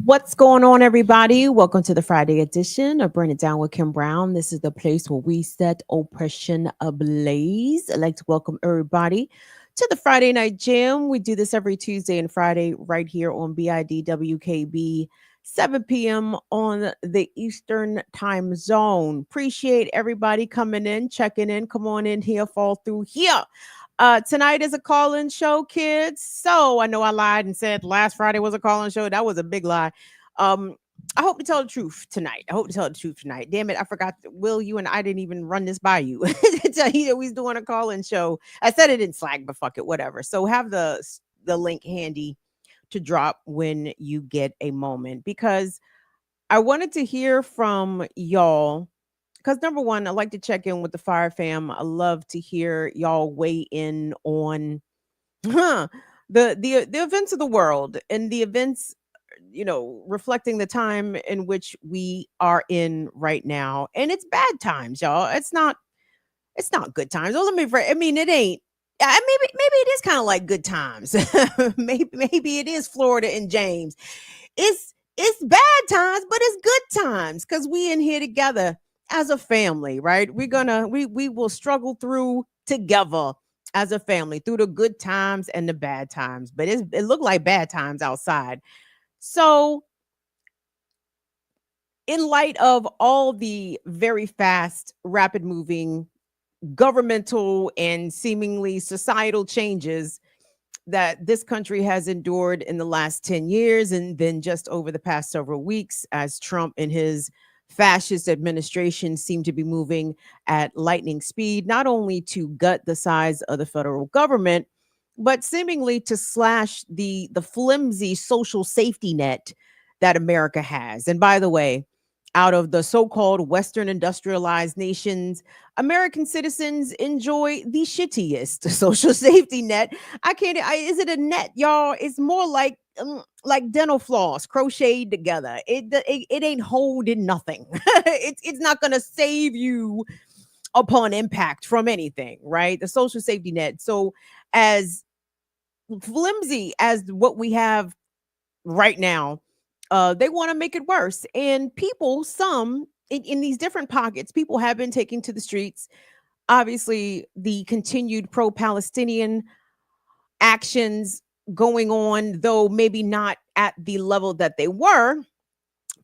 What's going on, everybody? Welcome to the Friday edition of Burn It Down with Kim Brown. This is the place where we set oppression ablaze. I'd like to welcome everybody to the Friday Night Jam. We do this every Tuesday and Friday right here on BIDWKB, 7 p.m. on the Eastern Time Zone. Appreciate everybody coming in, checking in. Come on in here, fall through here. Tonight is a call-in show, kids. So I know I lied and said last Friday was a call-in show. That was a big lie. I hope to tell the truth tonight. Damn it, I forgot. Will, you and I didn't even run this by you to tell you that we was doing a call-in show. I said it in Slack, but fuck it, whatever. So have the link handy to drop when you get a moment, because I wanted to hear from y'all. Because number one, I like to check in with the Fire Fam. I love to hear y'all weigh in on the events of the world and the events, reflecting the time in which we are in right now. And it's bad times, y'all. It's not good times. Well, I mean, it ain't. Maybe it is kind of like good times. maybe it is Florida and James. It's bad times, but it's good times because we in here together as a family, right? We will struggle through together as a family through the good times and the bad times. But it looked like bad times outside. So, in light of all the very fast, rapid moving governmental and seemingly societal changes that this country has endured in the last 10 years, and then just over the past several weeks, as Trump and his fascist administration seem to be moving at lightning speed, not only to gut the size of the federal government, but seemingly to slash the flimsy social safety net that America has. And by the way, out of the so-called Western industrialized nations, American citizens enjoy the shittiest social safety net. Is it a net, y'all? It's more like dental floss crocheted together. It ain't holding nothing. It's not gonna save you upon impact from anything, right? The social safety net. So as flimsy as what we have right now, they want to make it worse. And people, some in these different pockets, people have been taking to the streets. Obviously, the continued pro-Palestinian actions going on, though maybe not at the level that they were,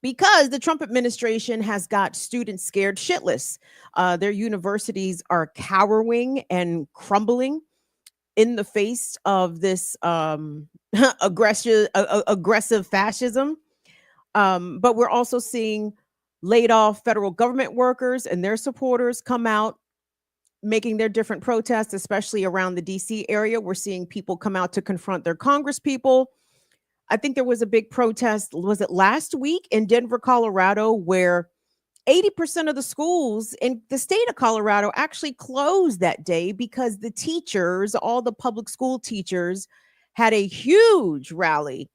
because the Trump administration has got students scared shitless. Their universities are cowering and crumbling in the face of this aggressive fascism. But we're also seeing laid off federal government workers and their supporters come out making their different protests, especially around the DC area. We're seeing people come out to confront their Congress people. I think there was a big protest, was it last week in Denver, Colorado, where 80% of the schools in the state of Colorado actually closed that day because the teachers, all the public school teachers, had a huge rally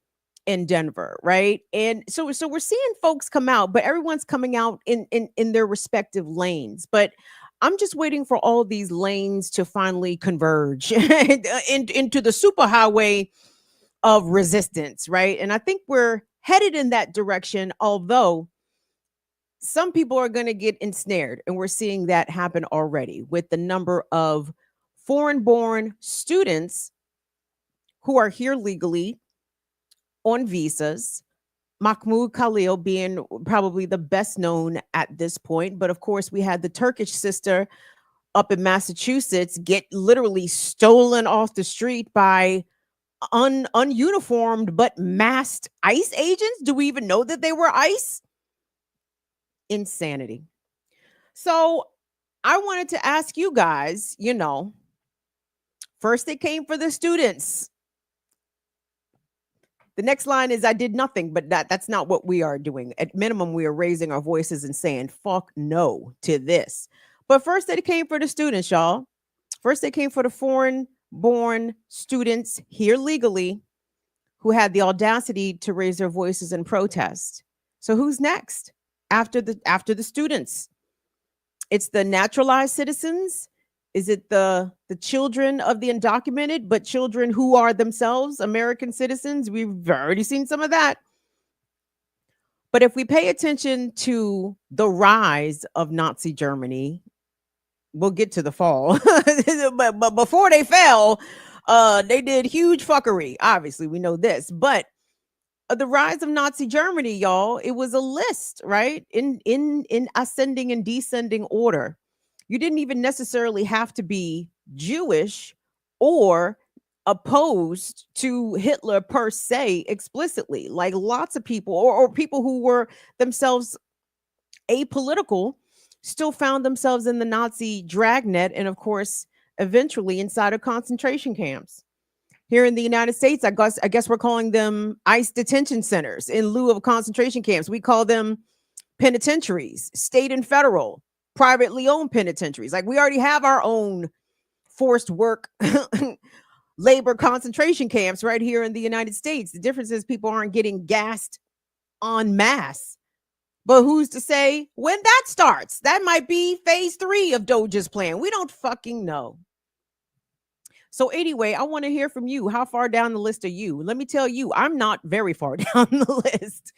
in Denver, right? And so we're seeing folks come out, but everyone's coming out in their respective lanes. But I'm just waiting for all of these lanes to finally converge into the superhighway of resistance, right? And I think we're headed in that direction, although some people are going to get ensnared. And we're seeing that happen already with the number of foreign born students who are here legally on visas. Mahmoud Khalil being probably the best known at this point. But of course, we had the Turkish sister up in Massachusetts get literally stolen off the street by ununiformed but masked ICE agents. Do we even know that they were ICE? Insanity. So I wanted to ask you guys, first they came for the students. The next line is, I did nothing, but that's not what we are doing. At minimum, we are raising our voices and saying, fuck no to this. But first they came for the students, y'all. First they came for the foreign born students here legally who had the audacity to raise their voices and protest. So who's next after the students? It's the naturalized citizens. Is it the children of the undocumented, but children who are themselves American citizens? We've already seen some of that. But if we pay attention to the rise of Nazi Germany, we'll get to the fall. but before they fell, they did huge fuckery. Obviously, we know this. But the rise of Nazi Germany, y'all, it was a list, right? In ascending and descending order. You didn't even necessarily have to be Jewish or opposed to Hitler per se explicitly. Like lots of people, or people who were themselves apolitical, still found themselves in the Nazi dragnet, and of course, eventually inside of concentration camps. Here in the United States, I guess we're calling them ICE detention centers in lieu of concentration camps. We call them penitentiaries, state and federal, privately owned penitentiaries. Like we already have our own forced work labor concentration camps right here in the United States. The difference is people aren't getting gassed en masse. But who's to say when that starts? That might be phase 3 of Doge's plan. We don't fucking know. So anyway, I want to hear from you. How far down the list are you? Let me tell you, I'm not very far down the list.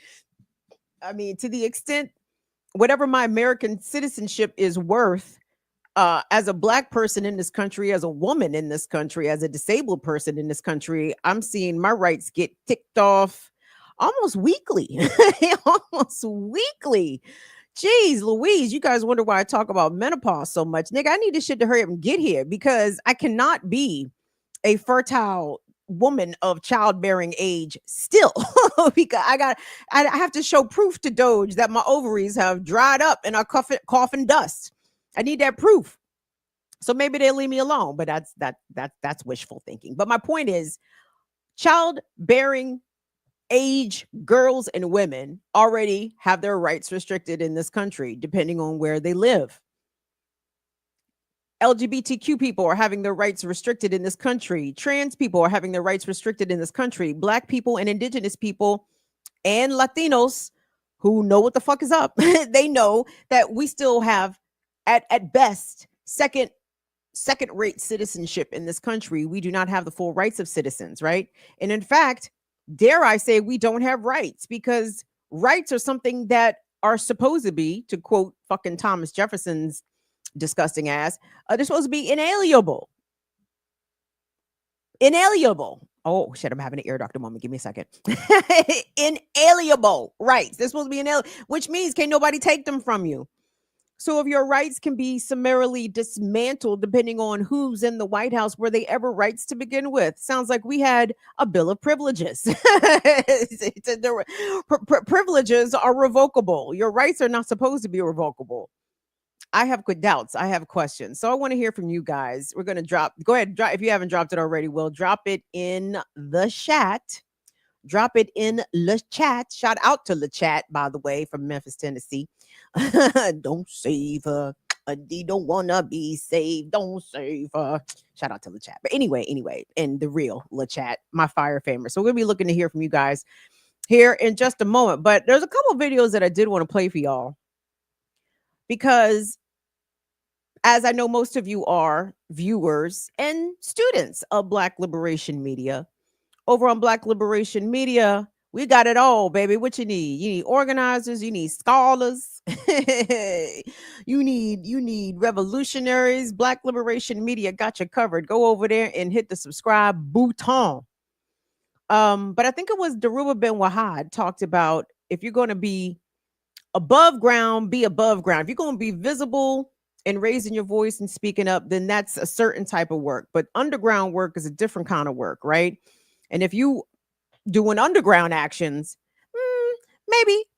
I mean, to the extent whatever my American citizenship is worth, as a Black person in this country, as a woman in this country, as a disabled person in this country, I'm seeing my rights get ticked off almost weekly. Almost weekly. Jeez Louise, you guys wonder why I talk about menopause so much. Nigga, I need this shit to hurry up and get here because I cannot be a fertile woman of childbearing age still. Because I have to show proof to Doge that my ovaries have dried up and are coughing dust. I need that proof. So maybe they'll leave me alone, but that's wishful thinking. But my point is, childbearing age girls and women already have their rights restricted in this country, depending on where they live. LGBTQ people are having their rights restricted in this country. Trans people are having their rights restricted in this country. Black people and indigenous people and Latinos who know what the fuck is up, they know that we still have at best second rate citizenship in this country. We do not have the full rights of citizens, right? And in fact, dare I say, we don't have rights, because rights are something that are supposed to be, to quote fucking Thomas Jefferson's disgusting ass, they're supposed to be inalienable. Oh shit, I'm having an ear doctor moment. Give me a second. Inalienable rights. They're supposed to be inalienable, which means can't nobody take them from you. So if your rights can be summarily dismantled depending on who's in the White House, were they ever rights to begin with? Sounds like we had a bill of privileges. Privileges are revocable. Your rights are not supposed to be revocable. I have good doubts. I have questions. So I want to hear from you guys. We're going to go ahead, if you haven't dropped it already, we'll drop it in the chat. Drop it in the chat. Shout out to the chat, by the way, from Memphis, Tennessee. Don't save her. They don't wanna be saved. Don't save her. Shout out to the chat. But anyway, and the real La Chat, my fire famer. So we're gonna be looking to hear from you guys here in just a moment. But there's a couple of videos that I did want to play for y'all, because as I know most of you are viewers and students of Black Liberation Media. Over on Black Liberation Media, we got it all, baby. What you need? You need organizers, you need scholars, you need revolutionaries. Black Liberation Media got you covered. Go over there and hit the subscribe button. But I think it was Daruba Ben Wahad talked about, if you're going to be above ground, be above ground. If you're going to be visible and raising your voice and speaking up, then that's a certain type of work. But underground work is a different kind of work, right? And if you doing underground actions,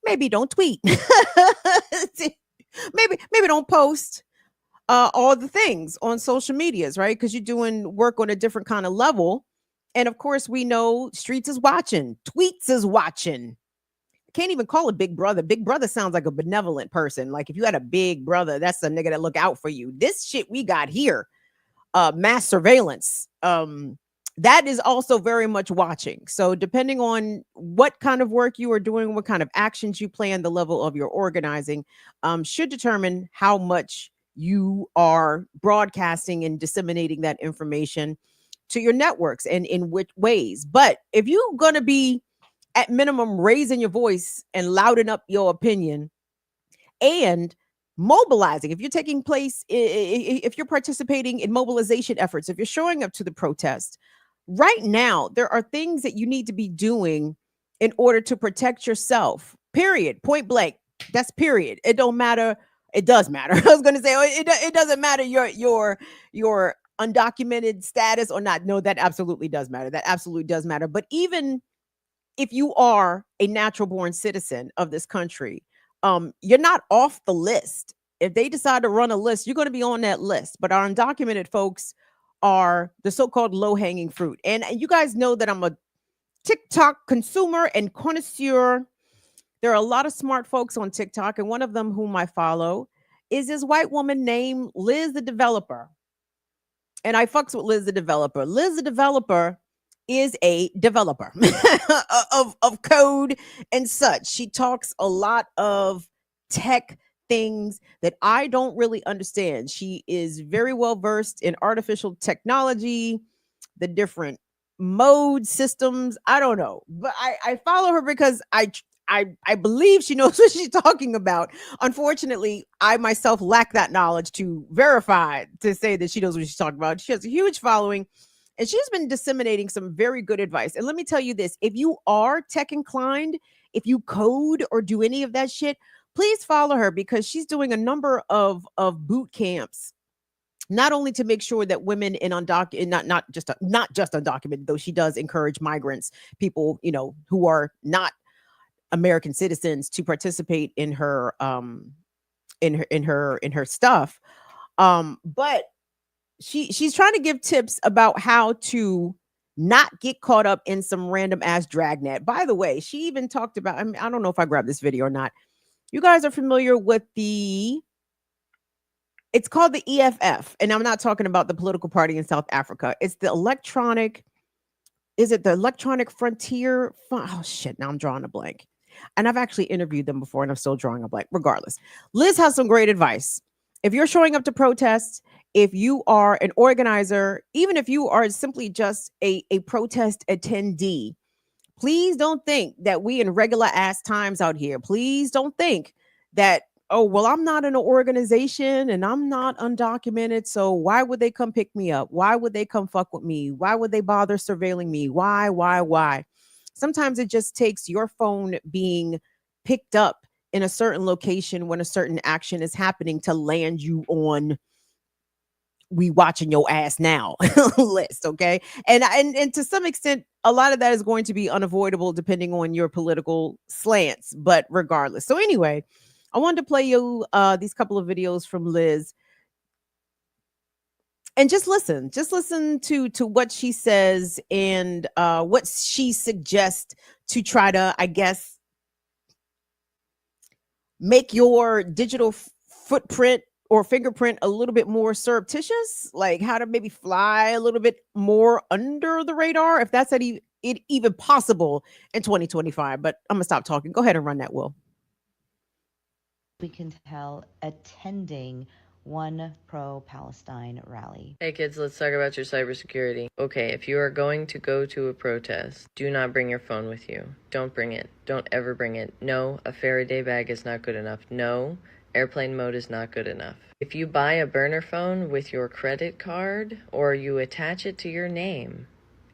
maybe don't tweet. maybe don't post all the things on social medias, right? Because you're doing work on a different kind of level. And of course, we know streets is watching, tweets is watching. Can't even call it Big Brother. Big Brother sounds like a benevolent person. Like if you had a big brother, that's a nigga that look out for you. This shit we got here, mass surveillance, that is also very much watching. So depending on what kind of work you are doing, what kind of actions you plan, the level of your organizing should determine how much you are broadcasting and disseminating that information to your networks and in which ways. But if you're going to be at minimum, raising your voice and louding up your opinion and mobilizing. If you're taking place, if you're participating in mobilization efforts, if you're showing up to the protest, right now, there are things that you need to be doing in order to protect yourself, period, point blank. That's period. It don't matter. It does matter. I was going to say, it doesn't matter your undocumented status or not. No, that absolutely does matter. That absolutely does matter. But even if you are a natural born citizen of this country, you're not off the list. If they decide to run a list, you're going to be on that list. But our undocumented folks are the so-called low-hanging fruit. And you guys know that I'm a TikTok consumer and connoisseur. There are a lot of smart folks on TikTok, and one of them whom I follow is this white woman named Liz the Developer. And I fucks with Liz the Developer. Liz the Developer is a developer of code and such. She talks a lot of tech things that I don't really understand. She is very well versed in artificial technology, the different mode systems. I don't know, but I follow her because I believe she knows what she's talking about. Unfortunately, I myself lack that knowledge to verify, to say that she knows what she's talking about. She has a huge following, and she's been disseminating some very good advice. And let me tell you this, if you are tech inclined, if you code or do any of that shit, please follow her, because she's doing a number of boot camps, not only to make sure that women in not just undocumented, though she does encourage migrants, people, who are not American citizens, to participate in her in her stuff. But she's trying to give tips about how to not get caught up in some random ass dragnet. By the way, she even talked about, I mean, I don't know if I grabbed this video or not. You guys are familiar with it's called the EFF, and I'm not talking about the political party in South Africa. It's the electronic, is it the Electronic Frontier? Oh shit, now I'm drawing a blank. And I've actually interviewed them before, and I'm still drawing a blank. Regardless, Liz has some great advice. If you're showing up to protests, if you are an organizer, even if you are simply just a protest attendee, please don't think that we in regular ass times out here. Please don't think that, oh, well, I'm not in an organization and I'm not undocumented, so why would they come pick me up? Why would they come fuck with me? Why would they bother surveilling me? Why? Sometimes it just takes your phone being picked up in a certain location when a certain action is happening to land you on "we watching your ass now" list, okay? And to some extent, a lot of that is going to be unavoidable depending on your political slants, but regardless. So anyway, I wanted to play you these couple of videos from Liz, and just listen to what she says and what she suggests to try to, I guess, make your digital footprint or fingerprint a little bit more surreptitious, like how to maybe fly a little bit more under the radar, if that's even possible in 2025. But I'm gonna stop talking. Go ahead and run that, Will. We can tell attending one pro-Palestine rally. Hey kids, let's talk about your cybersecurity. Okay, if you are going to go to a protest, do not bring your phone with you. Don't bring it. Don't ever bring it. No, a Faraday bag is not good enough. No, airplane mode is not good enough. If you buy a burner phone with your credit card or you attach it to your name,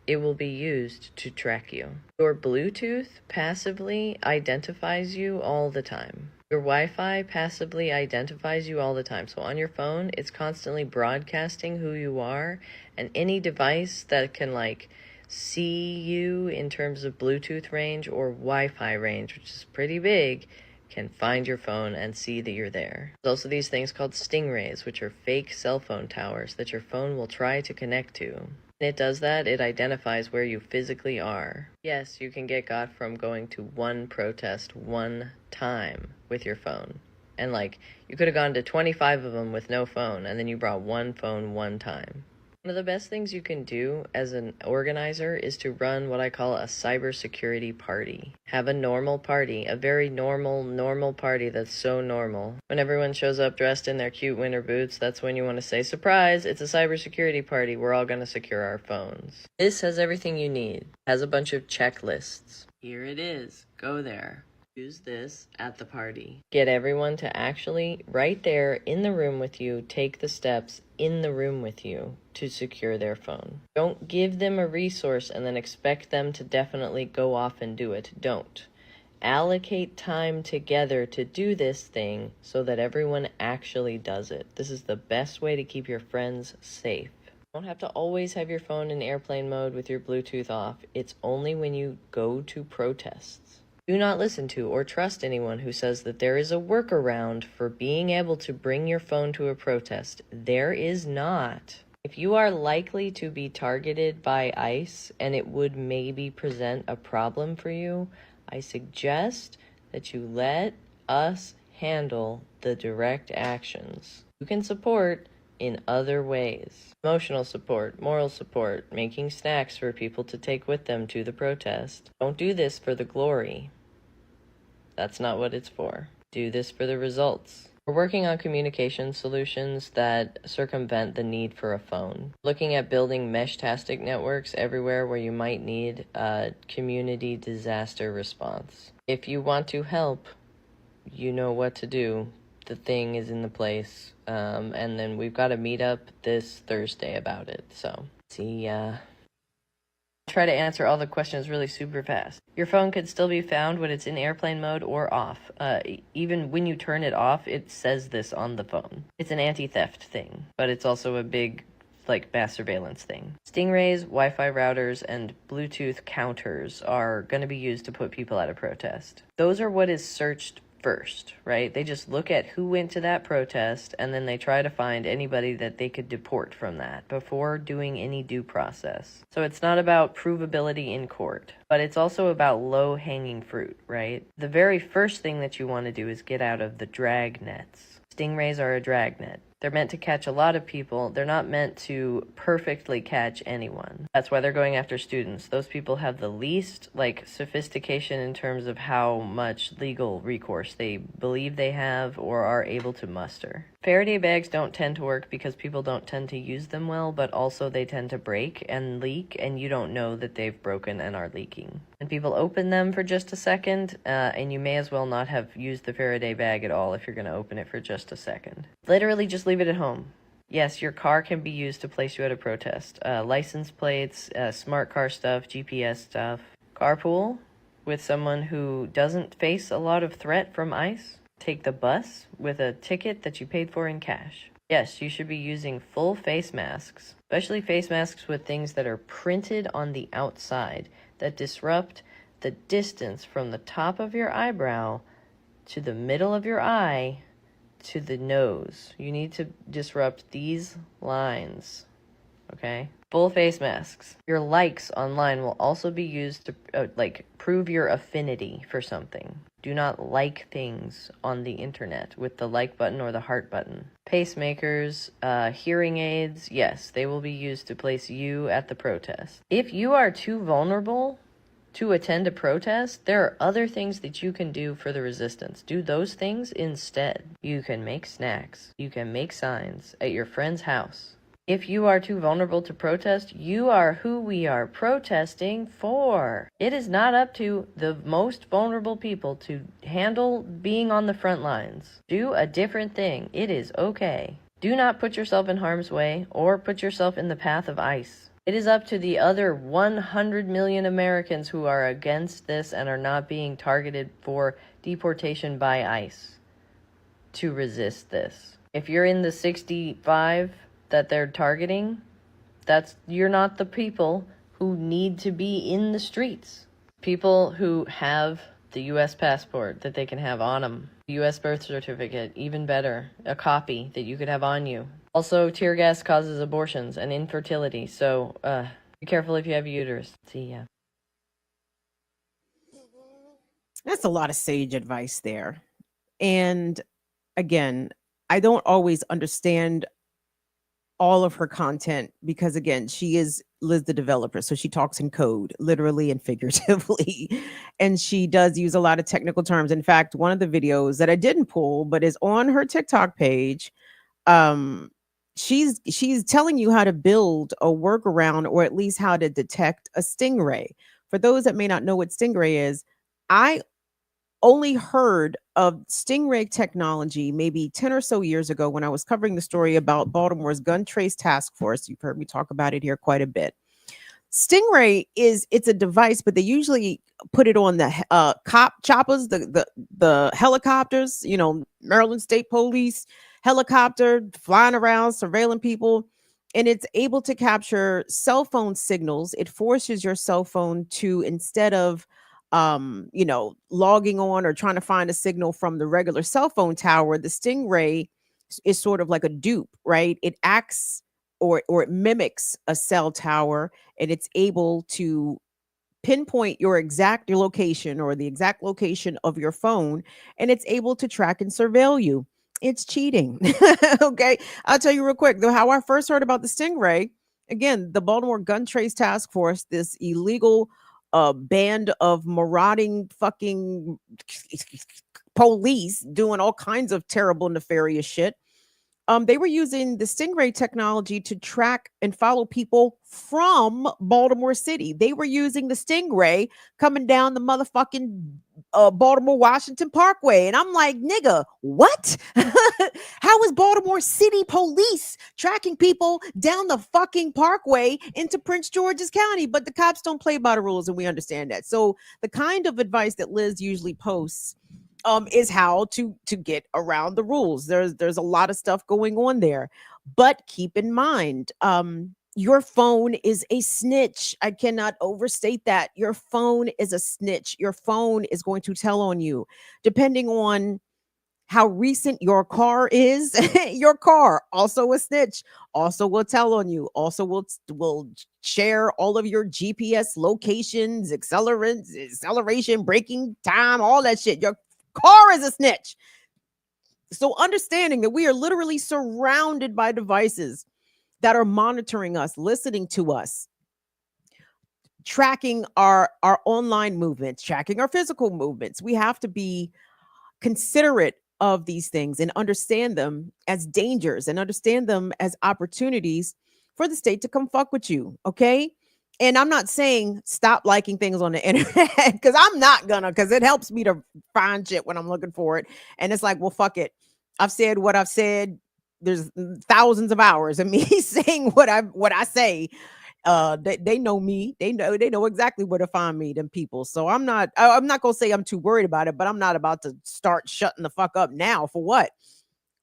it will be used to track you. Your Bluetooth passively identifies you all the time. Your Wi-Fi passively identifies you all the time. So on your phone, it's constantly broadcasting who you are, and any device that can see you in terms of Bluetooth range or Wi-Fi range, which is pretty big, can find your phone and see that you're there. There's also these things called Stingrays, which are fake cell phone towers that your phone will try to connect to. When it does that, it identifies where you physically are. Yes, you can get got from going to one protest one time with your phone. And you could have gone to 25 of them with no phone, and then you brought one phone one time. One of the best things you can do as an organizer is to run what I call a cybersecurity party. Have a normal party, a very normal party that's so normal. When everyone shows up dressed in their cute winter boots, that's when you want to say, surprise, it's a cybersecurity party. We're all going to secure our phones. This has everything you need. It has a bunch of checklists. Here it is. Go there. Use this at the party. Get everyone to actually, right there in the room with you, take the steps in the room with you to secure their phone. Don't give them a resource and then expect them to definitely go off and do it. Don't. Allocate time together to do this thing so that everyone actually does it. This is the best way to keep your friends safe. You don't have to always have your phone in airplane mode with your Bluetooth off. It's only when you go to protests. Do not listen to or trust anyone who says that there is a workaround for being able to bring your phone to a protest. There is not. If you are likely to be targeted by ICE and it would maybe present a problem for you, I suggest that you let us handle the direct actions. You can support in other ways. Emotional support, moral support, making snacks for people to take with them to the protest. Don't do this for the glory. That's not what it's for. Do this for the results. We're working on communication solutions that circumvent the need for a phone. Looking at building mesh-tastic networks everywhere where you might need a community disaster response. If you want to help, you know what to do. The thing is in the place. And then we've got a meetup this Thursday about it. So, see, try to answer all the questions really super fast. Your phone could still be found when it's in airplane mode or off. Even when you turn it off, it says this on the phone. It's an anti-theft thing, but it's also a big, mass surveillance thing. Stingrays, Wi-Fi routers, and Bluetooth counters are going to be used to put people at a protest. Those are what is searched first, right? They just look at who went to that protest and then they try to find anybody that they could deport from that before doing any due process. So it's not about provability in court, but it's also about low-hanging fruit, right? The very first thing that you want to do is get out of the drag nets. Stingrays are a drag net. They're meant to catch a lot of people. They're not meant to perfectly catch anyone. That's why they're going after students. Those people have the least, sophistication in terms of how much legal recourse they believe they have or are able to muster. Faraday bags don't tend to work because people don't tend to use them well, but also they tend to break and leak, and you don't know that they've broken and are leaking. And people open them for just a second, and you may as well not have used the Faraday bag at all if you're going to open it for just a second. Literally just leave it at home. Yes, your car can be used to place you at a protest. License plates, smart car stuff, GPS stuff. Carpool with someone who doesn't face a lot of threat from ICE. Take the bus with a ticket that you paid for in cash. Yes, you should be using full face masks, especially face masks with things that are printed on the outside that disrupt the distance from the top of your eyebrow to the middle of your eye to the nose. You need to disrupt these lines, okay? Full face masks. Your likes online will also be used to prove your affinity for something. Do not like things on the internet with the like button or the heart button. Pacemakers, hearing aids, yes, they will be used to place you at the protest. If you are too vulnerable to attend a protest, there are other things that you can do for the resistance. Do those things instead. You can make snacks. You can make signs at your friend's house. If you are too vulnerable to protest, you are who we are protesting for. It is not up to the most vulnerable people to handle being on the front lines. Do a different thing. It is okay. Do not put yourself in harm's way or put yourself in the path of ICE. It is up to the other 100 million Americans who are against this and are not being targeted for deportation by ICE to resist this. If you're in the 65 that they're targeting, you're not the people who need to be in the streets. People who have the U.S. passport that they can have on them, U.S. birth certificate, even better, a copy that you could have on you. Also, tear gas causes abortions and infertility, so be careful if you have a uterus. See ya. That's a lot of sage advice there. And again, I don't always understand all of her content because again, she is Liz the developer, so she talks in code literally and figuratively, and she does use a lot of technical terms. In fact, one of the videos that I didn't pull but is on her TikTok page, she's telling you how to build a workaround or at least how to detect a stingray, For those that may not know what Stingray is, I only heard of Stingray technology maybe 10 or so years ago when I was covering the story about Baltimore's gun trace task force. You've heard me talk about it here quite a bit. Stingray it's a device, but they usually put it on the cop choppers, the helicopters, Maryland State Police helicopter flying around surveilling people, and it's able to capture cell phone signals. It forces your cell phone to, instead of logging on or trying to find a signal from the regular cell phone tower, the Stingray is sort of like a dupe, right? It acts or it mimics a cell tower, and it's able to pinpoint your exact location or the exact location of your phone, and it's able to track and surveil you. It's cheating. Okay, I'll tell you real quick though how I first heard about the Stingray. Again, the Baltimore Gun Trace Task Force, this illegal band of marauding fucking police doing all kinds of terrible nefarious shit. They were using the Stingray technology to track and follow people from Baltimore City. They were using the Stingray coming down the motherfucking Baltimore Washington Parkway. And I'm like, nigga, what? How is Baltimore City Police tracking people down the fucking parkway into Prince George's County? But the cops don't play by the rules, and we understand that. So the kind of advice that Liz usually posts is how to get around the rules. There's a lot of stuff going on there, but keep in mind, your phone is a snitch. I cannot overstate that. Your phone is a snitch. Your phone is going to tell on you, depending on how recent your car is. Your car also a snitch, also will tell on you, also will share all of your GPS locations, acceleration, braking time, all that shit. Your car is a snitch. So understanding that we are literally surrounded by devices that are monitoring us, listening to us, tracking our online movements, tracking our physical movements. We have to be considerate of these things and understand them as dangers and understand them as opportunities for the state to come fuck with you. Okay. And I'm not saying stop liking things on the internet, because I'm not gonna, because it helps me to find shit when I'm looking for it. And it's like, well, fuck it. I've said what I've said. There's thousands of hours of me saying what I say. They know me. They know exactly where to find me, them people. So I'm not gonna say I'm too worried about it, but I'm not about to start shutting the fuck up now. For what?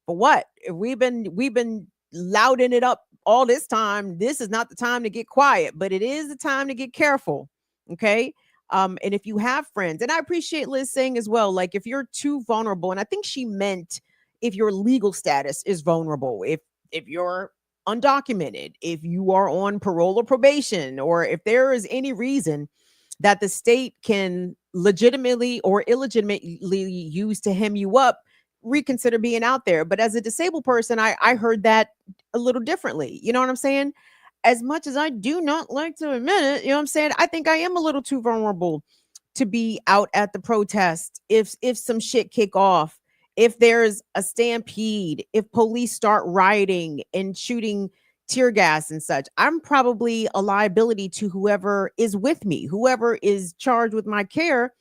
For what? If we've been louding it up all this time, this is not the time to get quiet, but it is the time to get careful. Okay. And if you have friends, and I appreciate Liz saying as well, like if you're too vulnerable, and I think she meant if your legal status is vulnerable, if you're undocumented, if you are on parole or probation, or if there is any reason that the state can legitimately or illegitimately use to hem you up, reconsider being out there. But as a disabled person, I heard that a little differently. You know what I'm saying? As much as I do not like to admit it, you know what I'm saying? I think I am a little too vulnerable to be out at the protest. If some shit kick off, if there's a stampede, if police start rioting and shooting tear gas and such, I'm probably a liability to whoever is with me, whoever is charged with my care.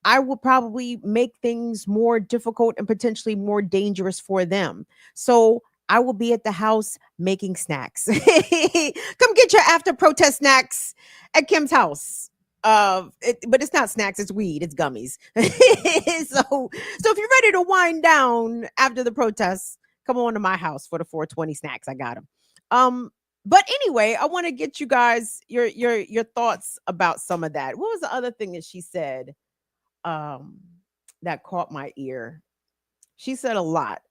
I will probably make things more difficult and potentially more dangerous for them. So I will be at the house making snacks. Come get your after protest snacks at Kim's house. But it's not snacks, it's weed, it's gummies. So if you're ready to wind down after the protests, come on to my house for the 420 snacks. I got them. But anyway, I want to get you guys your thoughts about some of that. What was the other thing that she said that caught my ear? She said a lot.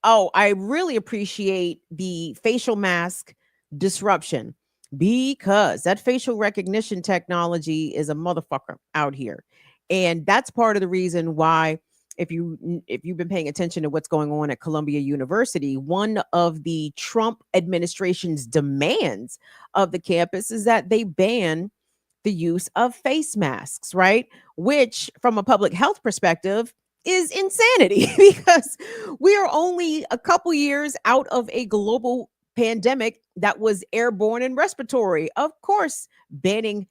Oh, I really appreciate the facial mask disruption, because that facial recognition technology is a motherfucker out here. And that's part of the reason why, if you've been paying attention to what's going on at Columbia University, one of the Trump administration's demands of the campus is that they ban the use of face masks, right? Which, from a public health perspective, is insanity, because we are only a couple years out of a global pandemic that was airborne and respiratory. Of course, banning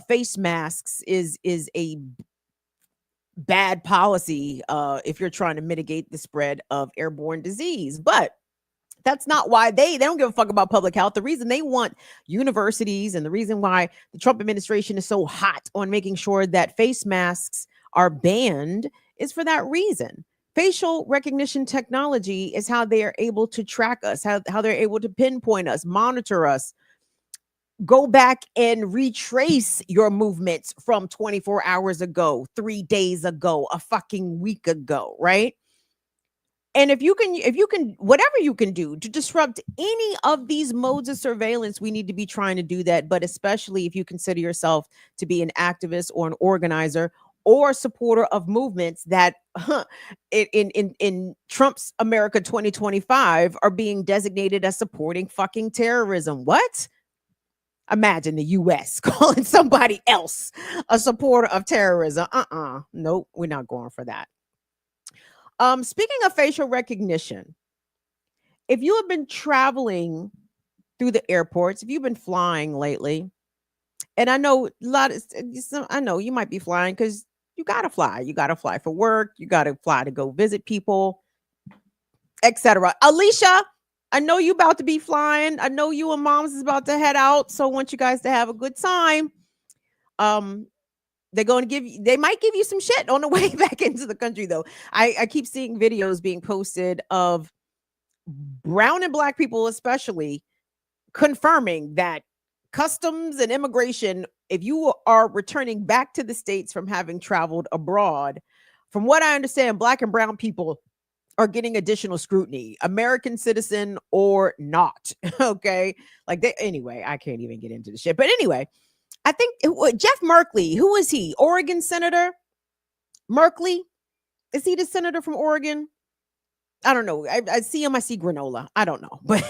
face masks is a bad policy if you're trying to mitigate the spread of airborne disease. But that's not why they don't give a fuck about public health. The reason they want universities and the reason why the Trump administration is so hot on making sure that face masks are banned is for that reason. Facial recognition technology is how they are able to track us, how they're able to pinpoint us, monitor us, go back and retrace your movements from 24 hours ago, 3 days ago, a fucking week ago, right? And if you can, whatever you can do to disrupt any of these modes of surveillance, we need to be trying to do that. But especially if you consider yourself to be an activist or an organizer or a supporter of movements that in Trump's America 2025 are being designated as supporting fucking terrorism. What? Imagine the US calling somebody else a supporter of terrorism. Nope, we're not going for that. Speaking of facial recognition, if you have been traveling through the airports, if you've been flying lately, and I know I know you might be flying because you gotta fly. You gotta fly for work. You gotta fly to go visit people, etc. Alicia, I know you about to be flying. I know you and moms is about to head out. So I want you guys to have a good time. They're going to they might give you some shit on the way back into the country, though. I keep seeing videos being posted of brown and black people, especially, confirming that customs and immigration, if you are returning back to the States from having traveled abroad, from what I understand, black and brown people are getting additional scrutiny, American citizen or not. Okay. Anyway, I can't even get into the shit. But anyway, I think Jeff Merkley, who is he? Oregon Senator Merkley? Is he the senator from Oregon? I don't know. I see him. I see granola. I don't know. But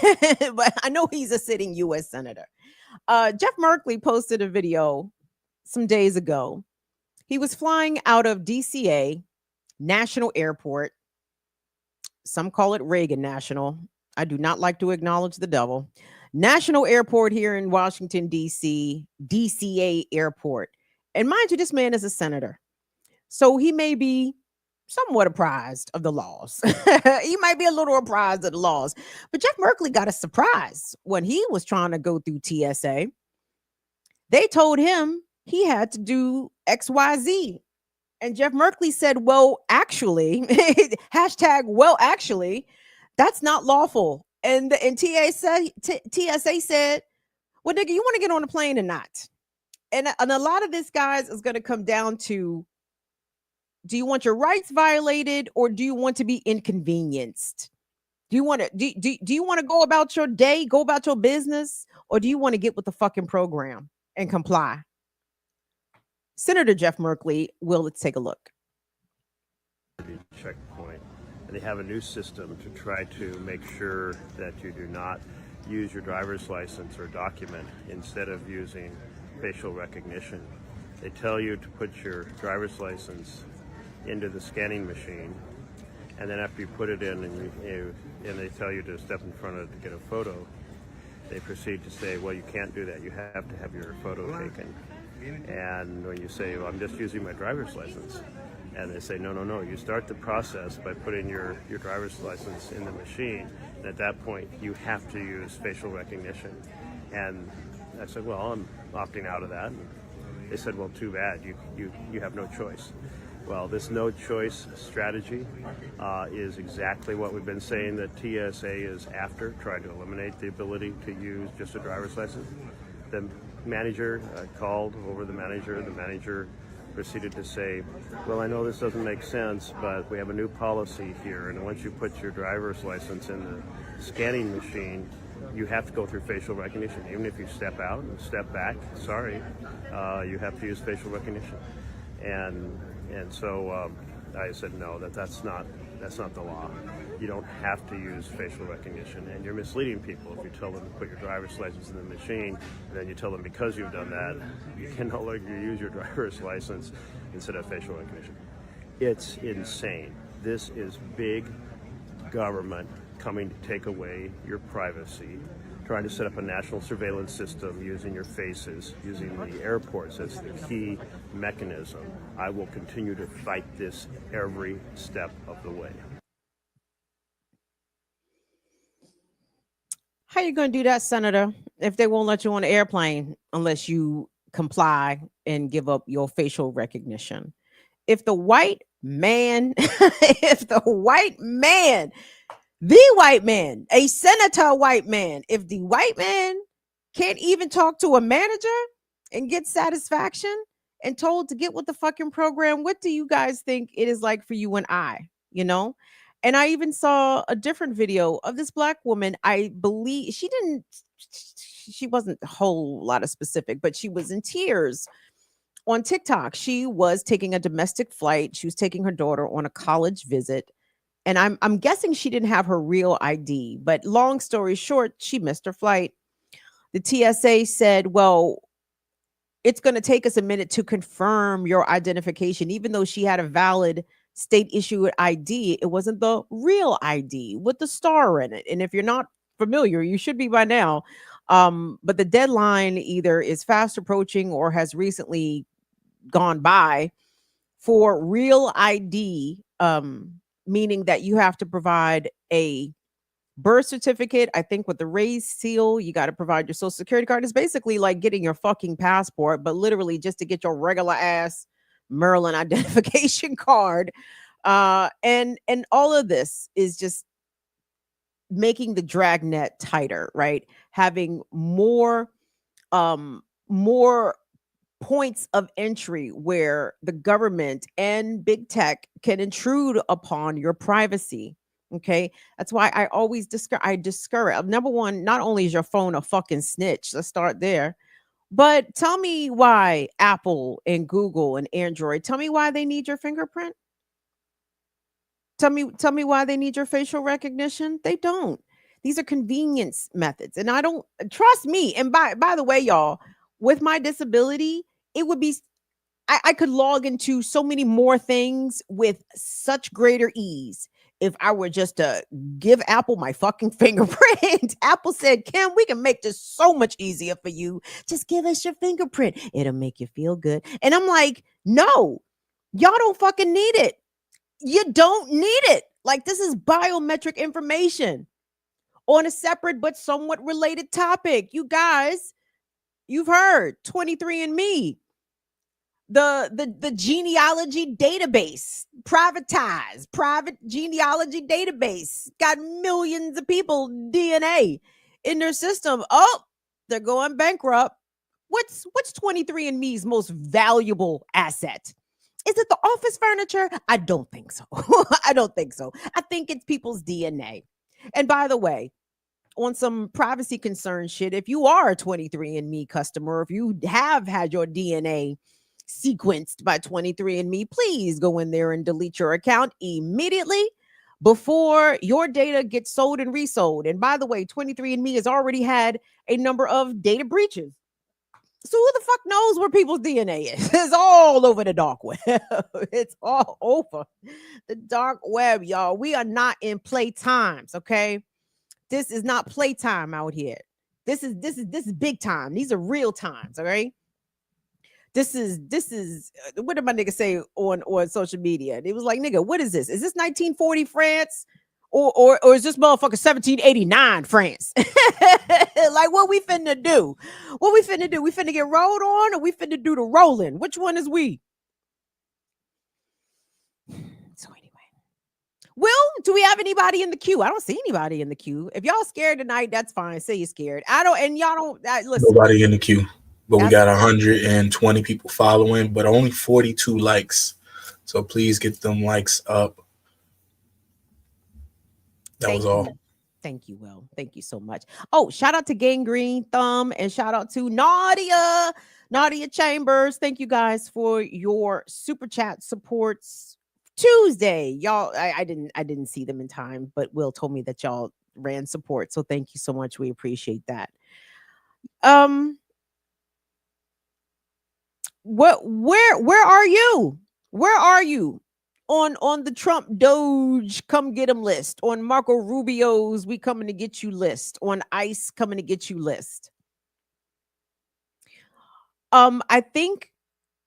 I know he's a sitting U.S. senator. Jeff Merkley posted a video some days ago. He was flying out of DCA National Airport. Some call it Reagan National. I do not like to acknowledge the devil. National Airport here in Washington, D.C., DCA Airport. And mind you, this man is a senator. So he may be somewhat apprised of the laws. He might be a little apprised of the laws. But Jeff Merkley got a surprise when he was trying to go through TSA. They told him he had to do XYZ. And Jeff Merkley said, well, actually, hashtag, well, actually, that's not lawful. And TSA said, well, nigga, you want to get on a plane or not? And a lot of this, guys, is going to come down to, do you want your rights violated or do you want to be inconvenienced? Do you want to go about your day, go about your business, or do you want to get with the fucking program and comply? Senator Jeff Merkley, let's take a look. Checkpoint. And they have a new system to try to make sure that you do not use your driver's license or document instead of using facial recognition. They tell you to put your driver's license into the scanning machine, and then after you put it in and they tell you to step in front of it to get a photo, they proceed to say, well, you can't do that. You have to have your photo taken. And when you say, well, I'm just using my driver's license, and they say, no, you start the process by putting your driver's license in the machine, and at that point, you have to use facial recognition. And I said, well, I'm opting out of that. And they said, well, too bad, you have no choice. Well, this no choice strategy is exactly what we've been saying that TSA is after, trying to eliminate the ability to use just a driver's license. The manager called over the manager. The manager proceeded to say, well, I know this doesn't make sense, but we have a new policy here, and once you put your driver's license in the scanning machine, you have to go through facial recognition. Even if you step out and step back, sorry, you have to use facial recognition. And so I said, no, that's not the law. You don't have to use facial recognition, and you're misleading people if you tell them to put your driver's license in the machine, and then you tell them because you've done that, you can no longer use your driver's license instead of facial recognition. It's insane. This is big government coming to take away your privacy, trying to set up a national surveillance system using your faces, using the airports as the key mechanism. I will continue to fight this every step of the way. How you going to do that, Senator, if they won't let you on the airplane unless you comply and give up your facial recognition? If the white man, the white man, a senator white man, if the white man can't even talk to a manager and get satisfaction and told to get with the fucking program, what do you guys think it is like for you and I, you know? And I even saw a different video of this black woman. I believe she wasn't a whole lot of specific, but she was in tears on TikTok. She was taking a domestic flight. She was taking her daughter on a college visit. And I'm guessing she didn't have her real ID, but long story short, she missed her flight. The TSA said, well, it's going to take us a minute to confirm your identification. Even though she had a valid state issued ID, it wasn't the real ID with the star in it. And if you're not familiar, you should be by now. But the deadline either is fast approaching or has recently gone by for real ID, meaning that you have to provide a birth certificate, I think with the raised seal. You got to provide your social security card. It's basically like getting your fucking passport, but literally just to get your regular ass Maryland identification card. And all of this is just making the dragnet tighter, right? Having more points of entry where the government and big tech can intrude upon your privacy. Okay, that's why I always discourage. Number one, not only is your phone a fucking snitch, let's start there, but tell me why Apple and Google and Android, tell me why they need your fingerprint. Tell me why they need your facial recognition. They don't. These are convenience methods, and I don't trust me. And by the way, y'all, with my disability, it would be I could log into so many more things with such greater ease if I were just to give Apple my fucking fingerprint. Apple said, Kim, we can make this so much easier for you. Just give us your fingerprint. It'll make you feel good. And I'm like, no, y'all don't fucking need it. You don't need it. Like, this is biometric information on a separate but somewhat related topic. You guys, you've heard 23andMe. The genealogy database, privatized, private genealogy database, got millions of people DNA in their system. Oh, they're going bankrupt. What's 23andMe's most valuable asset? Is it the office furniture? I don't think so. I don't think so. I think it's people's DNA. And by the way, on some privacy concern shit, if you are a 23andMe customer, if you have had your DNA sequenced by 23andMe, please go in there and delete your account immediately before your data gets sold and resold. And by the way, 23andMe has already had a number of data breaches. So who the fuck knows where people's DNA is? It's all over the dark web. It's all over the dark web, y'all. We are not in play times, okay? This is not playtime out here. This is big time. These are real times, all right? This is what did my nigga say on social media? It was like, nigga, what is this? Is this 1940 France? Or is this motherfucker 1789 France? Like, what we finna do? What we finna do? We finna get rolled on, or we finna do the rolling? Which one is we? So anyway, Will, do we have anybody in the queue? I don't see anybody in the queue. If y'all scared tonight, that's fine. Say you're scared. I don't, and y'all don't. Listen, nobody in the queue, but we got 120 people following, but only 42 likes. So please get them likes up. That was all. Thank you, Will. Thank you so much. Oh, shout out to Gangrene Thumb and shout out to Nadia Chambers. Thank you guys for your super chat supports Tuesday. Y'all, I didn't see them in time, but Will told me that y'all ran support. So thank you so much. We appreciate that. Where are you? Where are you? on the Trump Doge come get him list, on Marco Rubio's we coming to get you list, on ICE coming to get you list. I think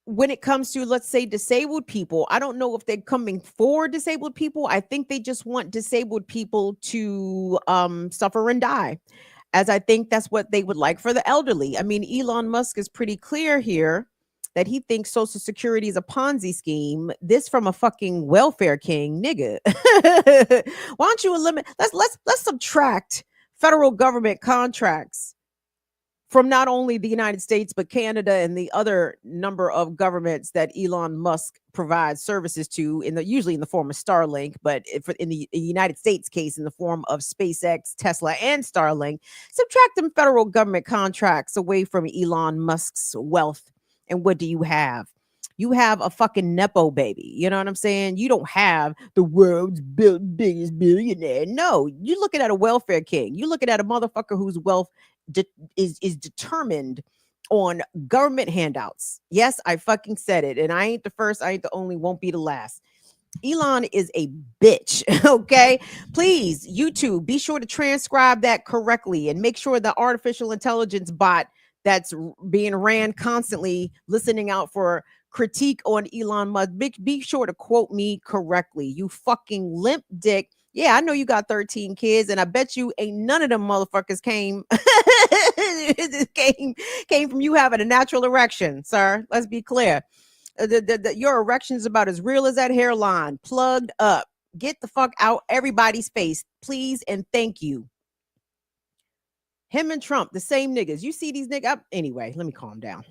when it comes to, let's say, disabled people, I don't know if they're coming for disabled people. I think they just want disabled people to suffer and die, as I think that's what they would like for the elderly. I mean, Elon Musk is pretty clear here that he thinks Social Security is a Ponzi scheme. This from a fucking welfare king, nigga. Why don't you eliminate? Let's subtract federal government contracts from not only the United States, but Canada and the other number of governments that Elon Musk provides services to, usually in the form of Starlink, but in the United States case, in the form of SpaceX, Tesla, and Starlink. Subtract them federal government contracts away from Elon Musk's wealth. And what do you have? You have a fucking Nepo baby. You know what I'm saying? You don't have the world's biggest billionaire. No, you're looking at a welfare king. You're looking at a motherfucker whose wealth is determined on government handouts. Yes, I fucking said it. And I ain't the first, I ain't the only, won't be the last. Elon is a bitch. Okay, please, YouTube, be sure to transcribe that correctly and make sure the artificial intelligence bot that's being ran constantly, listening out for critique on Elon Musk, be sure to quote me correctly. You fucking limp dick. Yeah, I know you got 13 kids, and I bet you ain't none of them motherfuckers came came from you having a natural erection, sir. Let's be clear. Your erection is about as real as that hairline, plugged up. Get the fuck out everybody's face, please, and thank you. Him and Trump, the same niggas. You see these niggas? Anyway, let me calm down.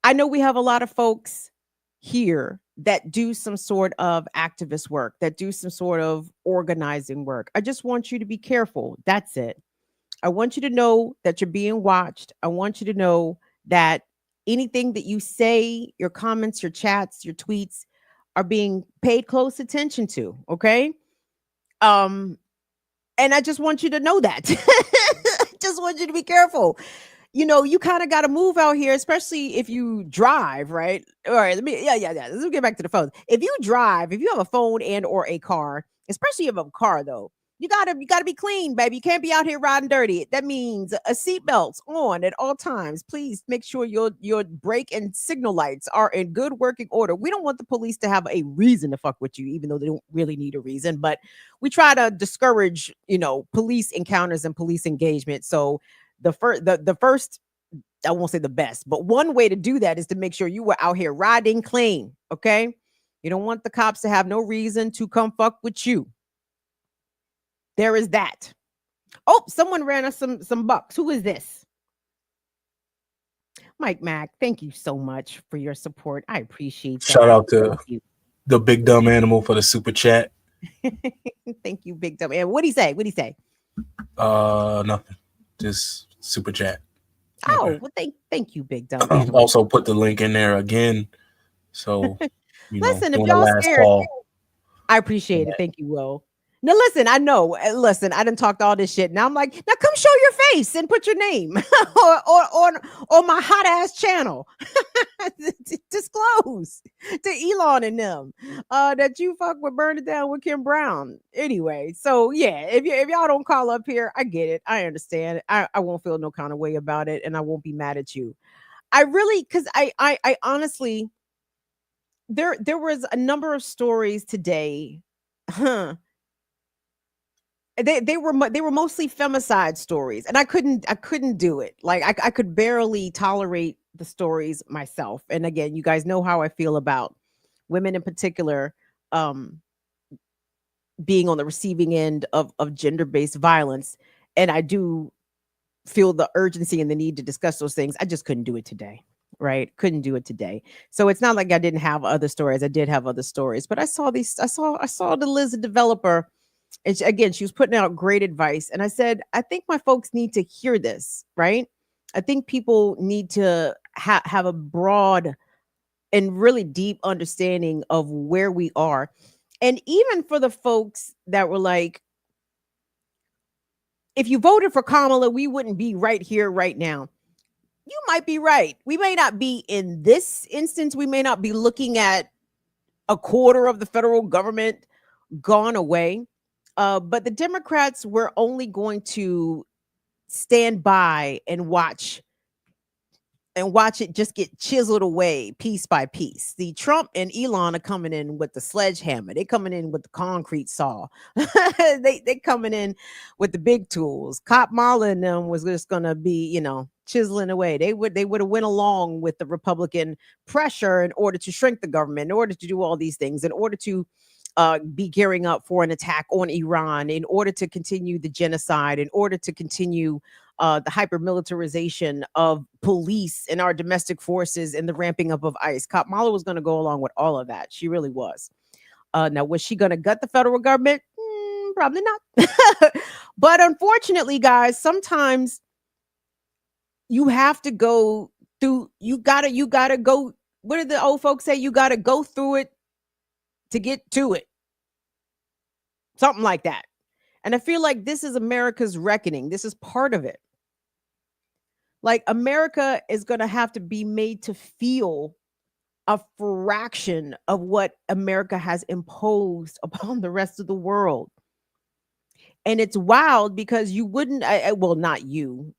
I know we have a lot of folks here that do some sort of activist work, that do some sort of organizing work. I just want you to be careful. That's it. I want you to know that you're being watched. I want you to know that anything that you say, your comments, your chats, your tweets are being paid close attention to. Okay. And I just want you to know that. I just want you to be careful. You know, you kind of got to move out here, especially if you drive, right? All right, let's get back to the phones. If you drive, if you have a phone and or a car, especially if you have a car though, you gotta be clean, baby. You can't be out here riding dirty. That means a seatbelt's on at all times. Please make sure your brake and signal lights are in good working order. We don't want the police to have a reason to fuck with you, even though they don't really need a reason. But we try to discourage, police encounters and police engagement. So the first, I won't say the best, but one way to do that is to make sure you were out here riding clean. Okay. You don't want the cops to have no reason to come fuck with you. There is that. Oh, someone ran us some bucks. Who is this? Mike Mack, thank you so much for your support. I appreciate that. Shout out to the big dumb animal for the super chat. Thank you, big dumb animal. What'd he say? Nothing. Just super chat. Oh, okay. Well, thank you, big dumb animal. Also put the link in there again. So listen, if y'all scared, I appreciate it. Thank you, Will. Now, listen, I know. Listen, I done talked all this shit. Now I'm like, now come show your face and put your name on my hot ass channel. Disclose to Elon and them that you fuck with Burn It Down with Kim Brown. Anyway, so yeah, if y'all don't call up here, I get it. I understand. I won't feel no kind of way about it, and I won't be mad at you. I really, because I honestly, there was a number of stories today. They were mostly femicide stories, and I couldn't do it. Like I could barely tolerate the stories myself. And again, you guys know how I feel about women in particular being on the receiving end of gender-based violence. And I do feel the urgency and the need to discuss those things. I just couldn't do it today. Right? Couldn't do it today. So it's not like I didn't have other stories. I did have other stories, but I saw the Liz developer. And she was putting out great advice. And I said, I think my folks need to hear this, right? I think people need to have a broad and really deep understanding of where we are. And even for the folks that were like, if you voted for Kamala, we wouldn't be right here right now. you might be right. We may not be in this instance, we may not be looking at a quarter of the federal government gone away. But the Democrats were only going to stand by and watch it just get chiseled away piece by piece. The Trump and Elon are coming in with the sledgehammer. They're coming in with the concrete saw. they coming in with the big tools. Kamala and them was just gonna be, chiseling away. They would have went along with the Republican pressure in order to shrink the government, in order to do all these things, in order to be gearing up for an attack on Iran, in order to continue the genocide, in order to continue the hyper-militarization of police and our domestic forces and the ramping up of ICE. Kamala was going to go along with all of that. She really was. Now, was she going to gut the federal government? Probably not. But unfortunately, guys, sometimes you have to go through, you gotta go. What did the old folks say? You gotta go through it to get to it. Something like that. And I feel like this is America's reckoning. This is part of it. Like, America is going to have to be made to feel a fraction of what America has imposed upon the rest of the world. And it's wild because you wouldn't, well, not you.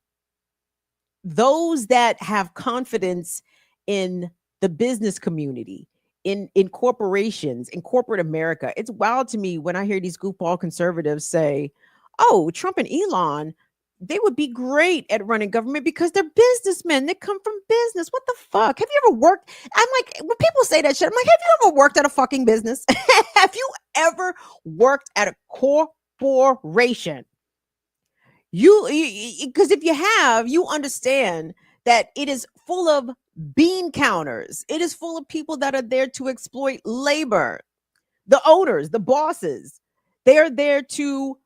Those that have confidence in the business community, in corporations, in corporate America. It's wild to me when I hear these goofball conservatives say, oh, Trump and Elon, they would be great at running government because they're businessmen. They come from business. What the fuck? Have you ever worked? I'm like, when people say that shit, I'm like, have you ever worked at a fucking business? Have you ever worked at a corporation? Because if you have, you understand that it is full of bean counters. It is full of people that are there to exploit labor. The owners, the bosses, they are there to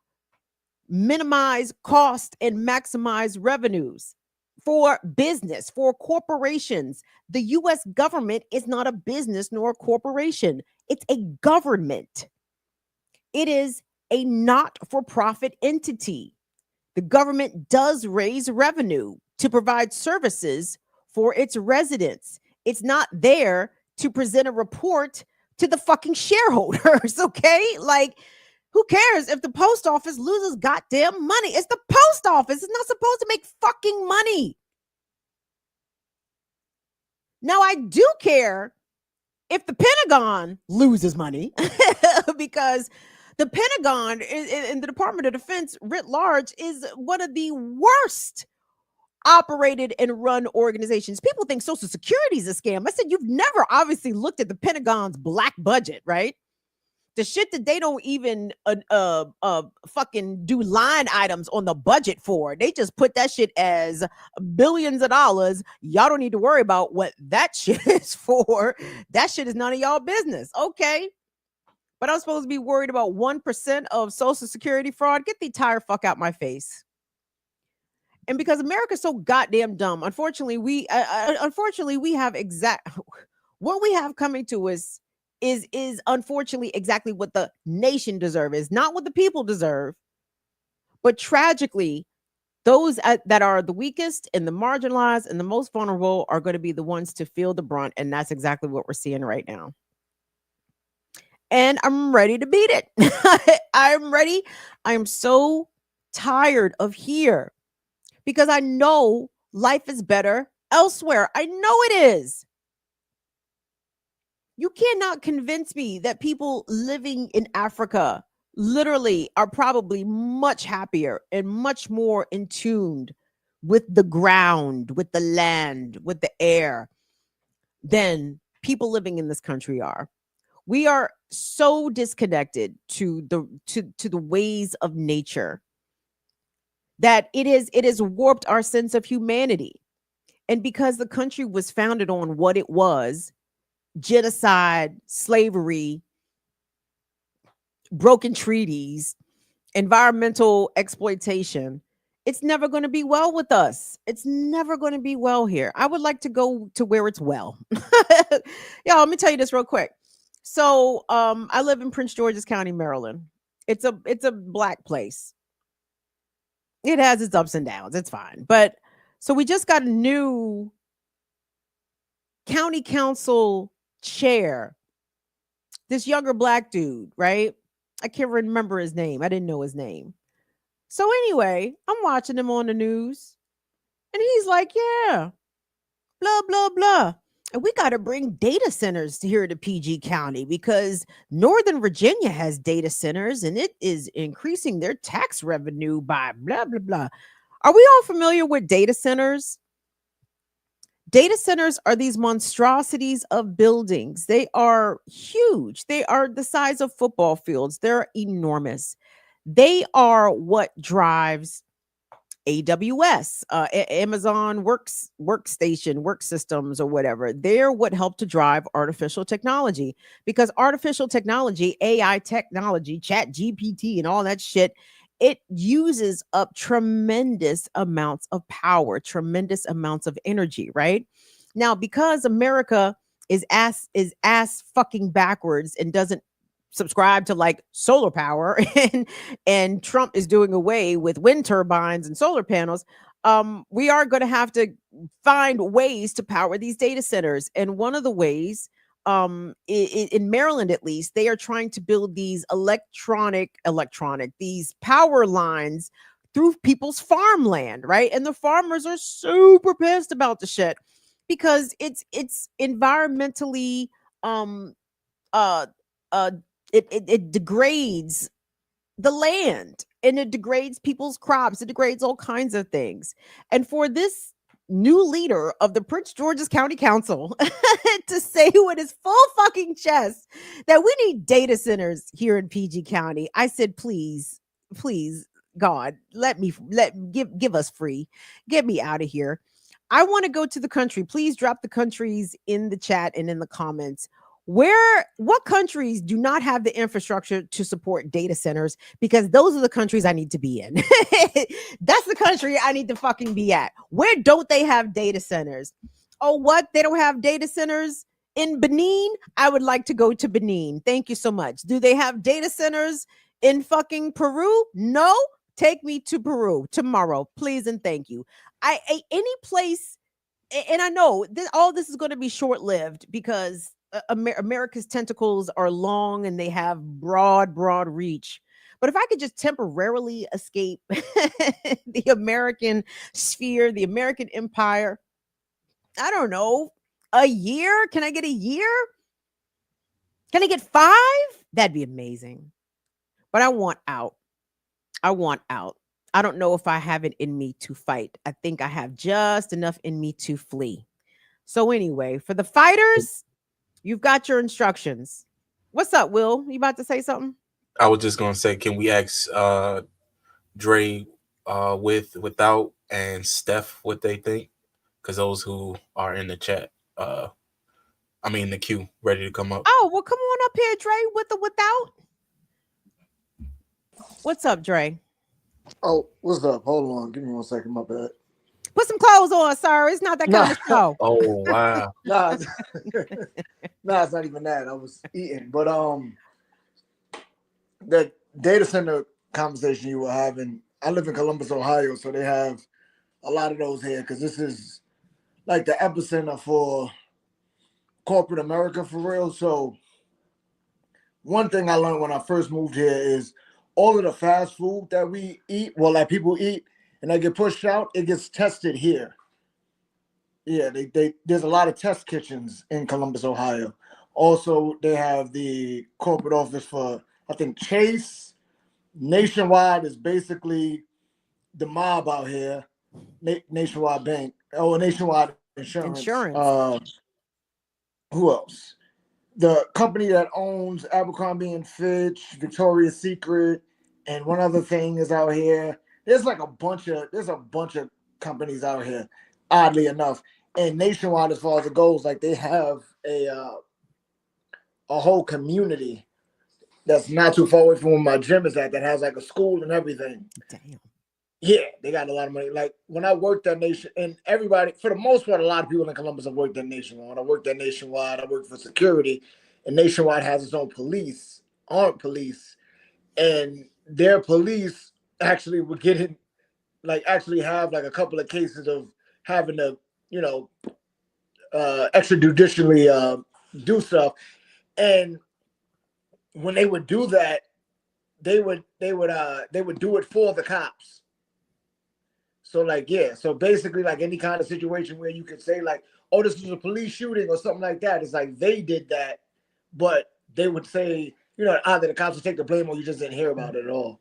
minimize cost and maximize revenues for business, for corporations. The U.S. government is not a business nor a corporation. It's a government. It is a not-for-profit entity. The government does raise revenue to provide services for its residents. It's not there to present a report to the fucking shareholders, okay? Like, who cares if the post office loses goddamn money? It's the post office. It's not supposed to make fucking money. Now, I do care if the Pentagon loses money because the Pentagon and the Department of Defense writ large is one of the worst operated and run organizations. People think Social Security is a scam. I said, you've never obviously looked at the Pentagon's black budget, right? The shit that they don't even fucking do line items on the budget for. They just put that shit as billions of dollars. Y'all don't need to worry about what that shit is for. That shit is none of y'all business. Okay. But I'm supposed to be worried about 1% of Social Security fraud. Get the entire fuck out my face. And because America's so goddamn dumb, unfortunately, we have what we have coming to us is unfortunately exactly what the nation deserves. Is not what the people deserve. But tragically, those that are the weakest and the marginalized and the most vulnerable are going to be the ones to feel the brunt. And that's exactly what we're seeing right now. And I'm ready to beat it. I'm ready. I'm so tired of here because I know life is better elsewhere. I know it is. You cannot convince me that people living in Africa literally are probably much happier and much more in tune with the ground, with the land, with the air than people living in this country are. We are so disconnected to the ways of nature that it is warped our sense of humanity. And because the country was founded on what it was, genocide, slavery, broken treaties, environmental exploitation, it's never going to be well with us. It's never going to be well here. I would like to go to where it's well. Y'all, let me tell you this real quick. So I live in Prince George's County, Maryland. It's a black place. It has its ups and downs. It's fine. But So we just got a new county council chair. This younger black dude, right? I can't remember his name. I didn't know his name. So anyway, I'm watching him on the news, and he's like, yeah, blah, blah, blah. And we got to bring data centers to here to PG County because Northern Virginia has data centers and it is increasing their tax revenue by blah, blah, blah. Are we all familiar with data centers? Data centers are these monstrosities of buildings. They are huge. They are the size of football fields. They're enormous. They are what drives AWS, Amazon workstation, work systems, or whatever. They're what help to drive artificial technology, because artificial technology, AI technology, chat GPT and all that shit, it uses up tremendous amounts of power, tremendous amounts of energy, right? Now, because America is ass fucking backwards and doesn't subscribe to like solar power, and Trump is doing away with wind turbines and solar panels, we are going to have to find ways to power these data centers. And one of the ways, in Maryland at least, they are trying to build these these power lines through people's farmland, right? And the farmers are super pissed about the shit because it's environmentally uh uh it degrades the land, and it degrades people's crops, it degrades all kinds of things. And for this new leader of the Prince George's County Council to say with his full fucking chest that we need data centers here in PG County, I said, please, God, give us free, get me out of here. I want to go to the country. Please drop the countries in the chat and in the comments. What countries do not have the infrastructure to support data centers? Because those are the countries I need to be in. That's the country I need to fucking be at. Where don't they have data centers? Oh, what? They don't have data centers in Benin? I would like to go to Benin. Thank you so much. Do they have data centers in fucking Peru? No. Take me to Peru tomorrow, please and thank you. Any place, and I know all this is going to be short-lived because America's tentacles are long and they have broad reach. But if I could just temporarily escape the American sphere, the American empire, I don't know, a year? Can I get a year? Can I get 5? That'd be amazing. But I want out. I don't know if I have it in me to fight. I think I have just enough in me to flee. So anyway, for the fighters, you've got your instructions. What's up, Will? You about to say something? I was just gonna say, can we ask Dre without and Steph what they think? Because those who are in the chat, I mean the queue, ready to come up. Oh, well, come on up here, Dre, with the without. What's up, Dre? Oh, what's up? Hold on. Give me 1 second. My bad. Put some clothes on, sir. It's not that kind of show. Oh, wow. Nah, it's not even that. I was eating. But the data center conversation you were having, I live in Columbus, Ohio, so they have a lot of those here because this is like the epicenter for corporate America for real. So one thing I learned when I first moved here is all of the fast food that we eat, well, like people eat, and they get pushed out, it gets tested here. Yeah, there's a lot of test kitchens in Columbus, Ohio. Also, they have the corporate office for, I think, Chase. Nationwide is basically the mob out here. Nationwide Bank. Oh, Nationwide Insurance. Who else? The company that owns Abercrombie and Fitch, Victoria's Secret, and one other thing is out here. There's a bunch of companies out here, oddly enough. And Nationwide, as far as it goes, like they have a whole community that's not too far away from where my gym is at that has like a school and everything. Damn. Yeah, they got a lot of money. Like when I worked at Nation, and everybody, for the most part, a lot of people in Columbus have worked at Nationwide. When I worked at Nationwide, I worked for security, and Nationwide has its own police, armed police, and their police actually were getting, like, actually have like a couple of cases of having to, you know, extrajudicially do stuff. And when they would do that, they would do it for the cops. So like, yeah, so basically like any kind of situation where you could say like, oh, this was a police shooting or something like that, it's like they did that, but they would say, you know, either the cops would take the blame or you just didn't hear about it at all.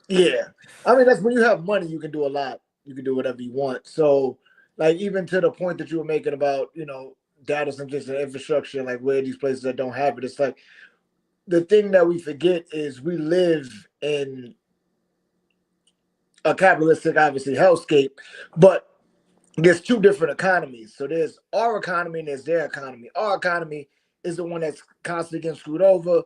Yeah. I mean, that's when you have money, you can do a lot. You can do whatever you want. So like even to the point that you were making about, you know, data centers and infrastructure, like where these places that don't have it, it's like the thing that we forget is we live in a capitalistic, obviously, hellscape, but there's two different economies. So there's our economy and there's their economy. Our economy is the one that's constantly getting screwed over.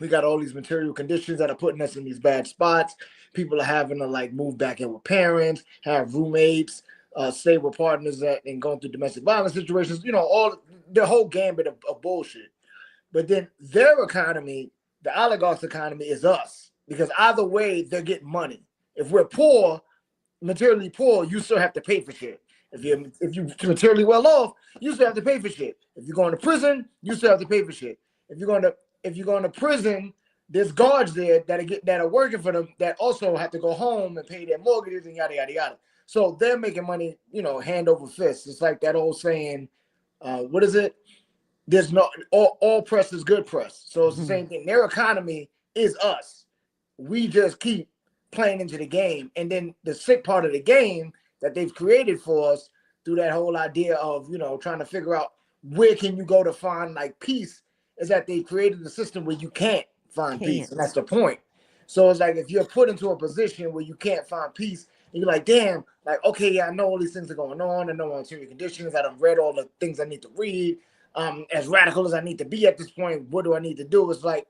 We got all these material conditions that are putting us in these bad spots. People are having to like move back in with parents, have roommates, stay with partners and going through domestic violence situations, you know, all the whole gambit of bullshit. But then their economy, the oligarchs' economy, is us. Because either way, they're getting money. If we're poor, materially poor, you still have to pay for shit. If you're materially well off, you still have to pay for shit. If you're going to prison, you still have to pay for shit. If you're going to prison, there's guards there that are working for them that also have to go home and pay their mortgages and yada yada yada. So they're making money, you know, hand over fist. It's like that old saying, what is it? There's no all press is good press. So it's the same thing. Their economy is us. We just keep playing into the game. And then the sick part of the game that they've created for us through that whole idea of, you know, trying to figure out where can you go to find like peace is that they created a system where you can't find peace. And that's the point. So it's like if you're put into a position where you can't find peace, and you're like, damn, like, okay, yeah, I know all these things are going on. I know ulterior conditions. I've read all the things I need to read. As radical as I need to be at this point, what do I need to do? It's like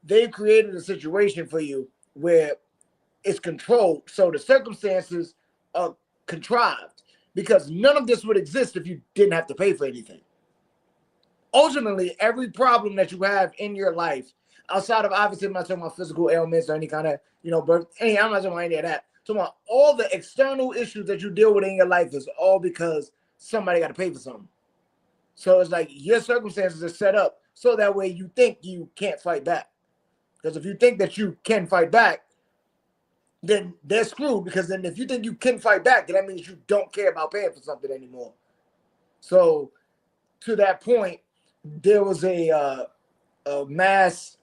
they've created a situation for you where it's controlled. So the circumstances are contrived because none of this would exist if you didn't have to pay for anything. Ultimately, every problem that you have in your life, outside of obviously I'm not talking about physical ailments or any kind of, you know, birth, I'm not talking about any of that. I'm talking about all the external issues that you deal with in your life is all because somebody got to pay for something. So it's like your circumstances are set up so that way you think you can't fight back. Because if you think that you can fight back, then they're screwed. Because then if you think you can fight back, then that means you don't care about paying for something anymore. So to that point, there was a mass,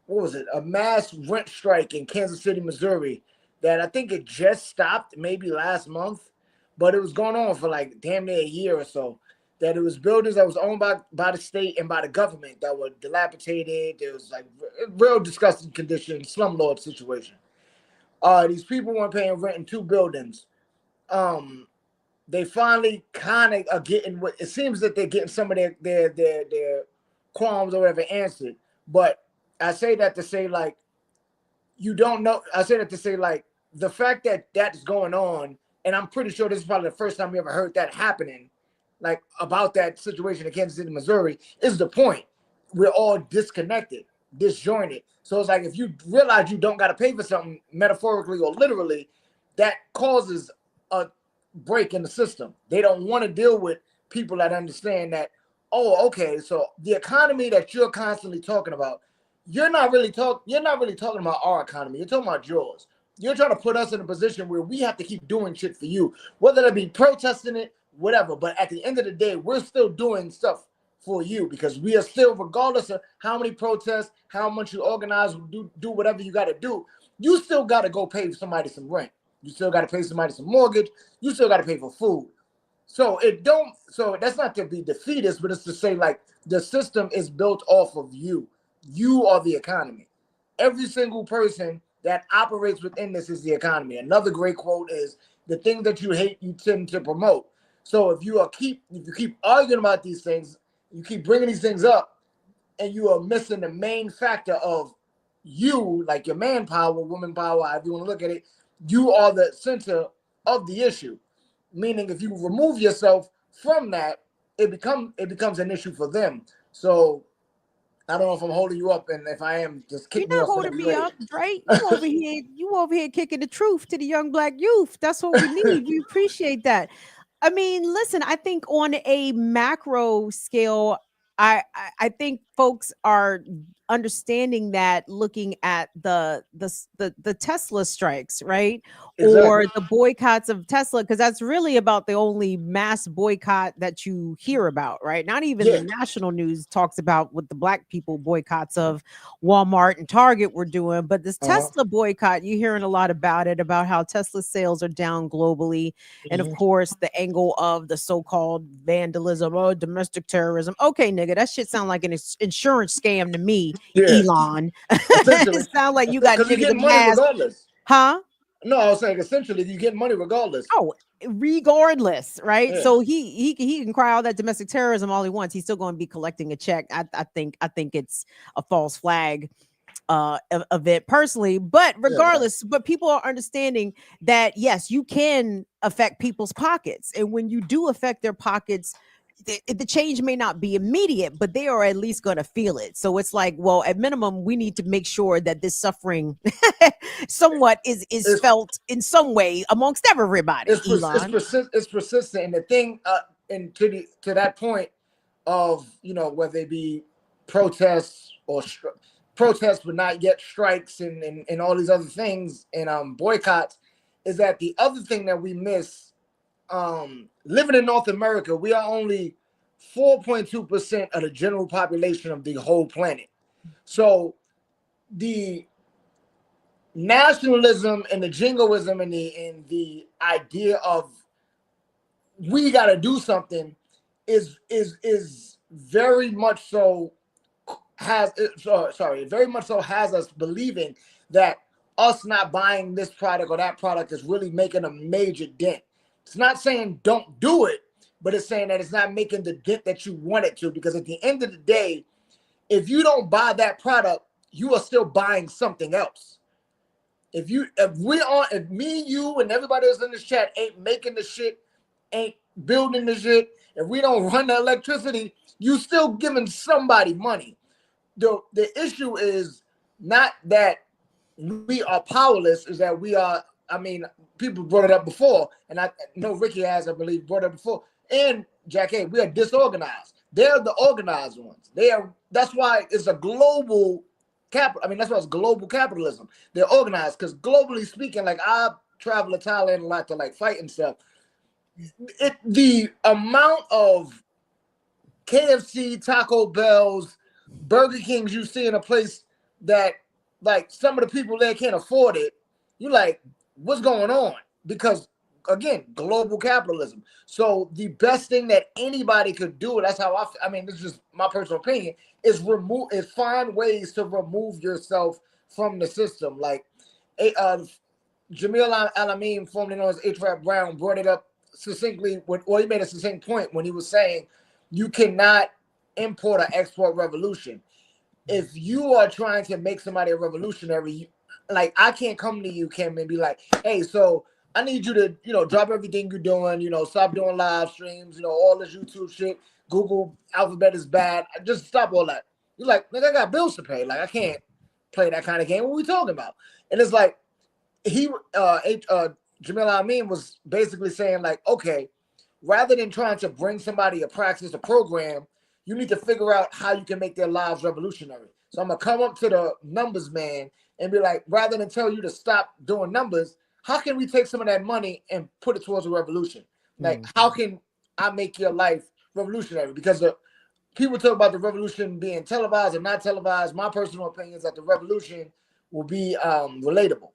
a mass rent strike in Kansas City, Missouri that I think it just stopped maybe last month, but it was going on for like damn near a year or so. That it was buildings that was owned by the state and by the government that were dilapidated. There was like real disgusting conditions, slumlord situation. These people weren't paying rent in two buildings. They finally kind of are getting what it seems that they're getting some of their qualms or whatever answered. But I say that to say like you don't know. I say that to say like the fact that that's going on, and I'm pretty sure this is probably the first time we ever heard that happening. Like about that situation in Kansas City, Missouri, is the point. We're all disconnected, disjointed. So it's like if you realize you don't got to pay for something metaphorically or literally, that causes a break in the system. They don't want to deal with people that understand that, oh, okay, so the economy that you're constantly talking about, you're not really talking about our economy. You're talking about yours. You're trying to put us in a position where we have to keep doing shit for you, whether that be protesting it, whatever. But at the end of the day, we're still doing stuff for you because we are still, regardless of how many protests, how much you organize, do whatever you got to do, you still got to go pay somebody some rent. You still got to pay somebody some mortgage. You still got to pay for food. So that's not to be defeatist, but it's to say like the system is built off of you. You are the economy. Every single person that operates within this is the economy. Another great quote is, the thing that you hate, you tend to promote. So if you keep arguing about these things, you keep bringing these things up, and you are missing the main factor of you, like your manpower, woman power, however you want to look at it, you are the center of the issue. Meaning if you remove yourself from that, it becomes an issue for them. So I don't know if I'm holding you up, and if I am, just You're kick me not off holding whenever me you're ready. up, Dre. You over here kicking the truth to the young black youth. That's what we need. We appreciate that. I mean, listen, I think on a macro scale, I think folks are understanding that looking at the Tesla strikes, right? Or Exactly. the boycotts of Tesla, because that's really about the only mass boycott that you hear about, right? Not even Yeah. the national news talks about what the black people boycotts of Walmart and Target were doing, but this Uh-huh. Tesla boycott, you're hearing a lot about it, about how Tesla sales are down globally. And of Mhm. course, the angle of the so-called vandalism or domestic terrorism. Okay, nigga, that shit sound like an insurance scam to me, Yeah. Elon. Essentially, It sound like you got because you niggas get in money masks, regardless. huh? No, I was saying essentially you get money regardless. Oh, regardless, right? Yeah. So he can cry all that domestic terrorism all he wants. He's still going to be collecting a check. I think it's a false flag of it personally, but Yeah, man. regardless, but people are understanding that yes, you can affect people's pockets, and when you do affect their pockets, the change may not be immediate, but they are at least going to feel it. So it's like, well, at minimum, we need to make sure that this suffering somewhat is It's felt in some way amongst everybody. Elon, it's persistent, and the thing, and to that point of whether they be protests or protests, but not yet strikes, and all these other things, and boycotts, is that the other thing that we miss. Living in North America, we are only 4.2% of the general population of the whole planet. So the nationalism and the jingoism and the idea of we got to do something is very much so very much so has us believing that us not buying this product or that product is really making a major dent. It's not saying don't do it, but it's saying that it's not making the dent that you want it to, because at the end of the day, if you don't buy that product, you are still buying something else. If me, you, and everybody else in this chat ain't making the shit, ain't building the shit, if we don't run the electricity, you still giving somebody money. The issue is not that we are powerless, is that we are, I mean, people brought it up before, and I know Ricky has, I believe, brought it up before, and Jack A, we are disorganized. They're the organized ones. That's why it's a global that's why it's global capitalism. They're organized, because globally speaking, like I travel to Thailand a lot to like fight and stuff. The amount of KFC, Taco Bells, Burger Kings you see in a place that like some of the people there can't afford it, you like, what's going on? Because again, global capitalism. So the best thing that anybody could do, that's how I mean, this is just my personal opinion, is find ways to remove yourself from the system. Like Jamil Al-Amin, formerly known as H-Rap Brown, brought it up succinctly. He made a succinct point when he was saying you cannot import or export revolution. If you are trying to make somebody a revolutionary, like I can't come to you, Kim, and be like, hey, so I need you to, drop everything you're doing, stop doing live streams, all this YouTube shit. Google Alphabet is bad. Just stop all that. You're like, nigga, I got bills to pay. Like, I can't play that kind of game. What are we talking about? And it's like, Jamil Amin was basically saying, like, okay, rather than trying to bring somebody a practice, a program, you need to figure out how you can make their lives revolutionary. So I'm gonna come up to the numbers man and be like, rather than tell you to stop doing numbers, how can we take some of that money and put it towards a revolution? Like, how can I make your life revolutionary? Because people talk about the revolution being televised or not televised. My personal opinion is that the revolution will be relatable.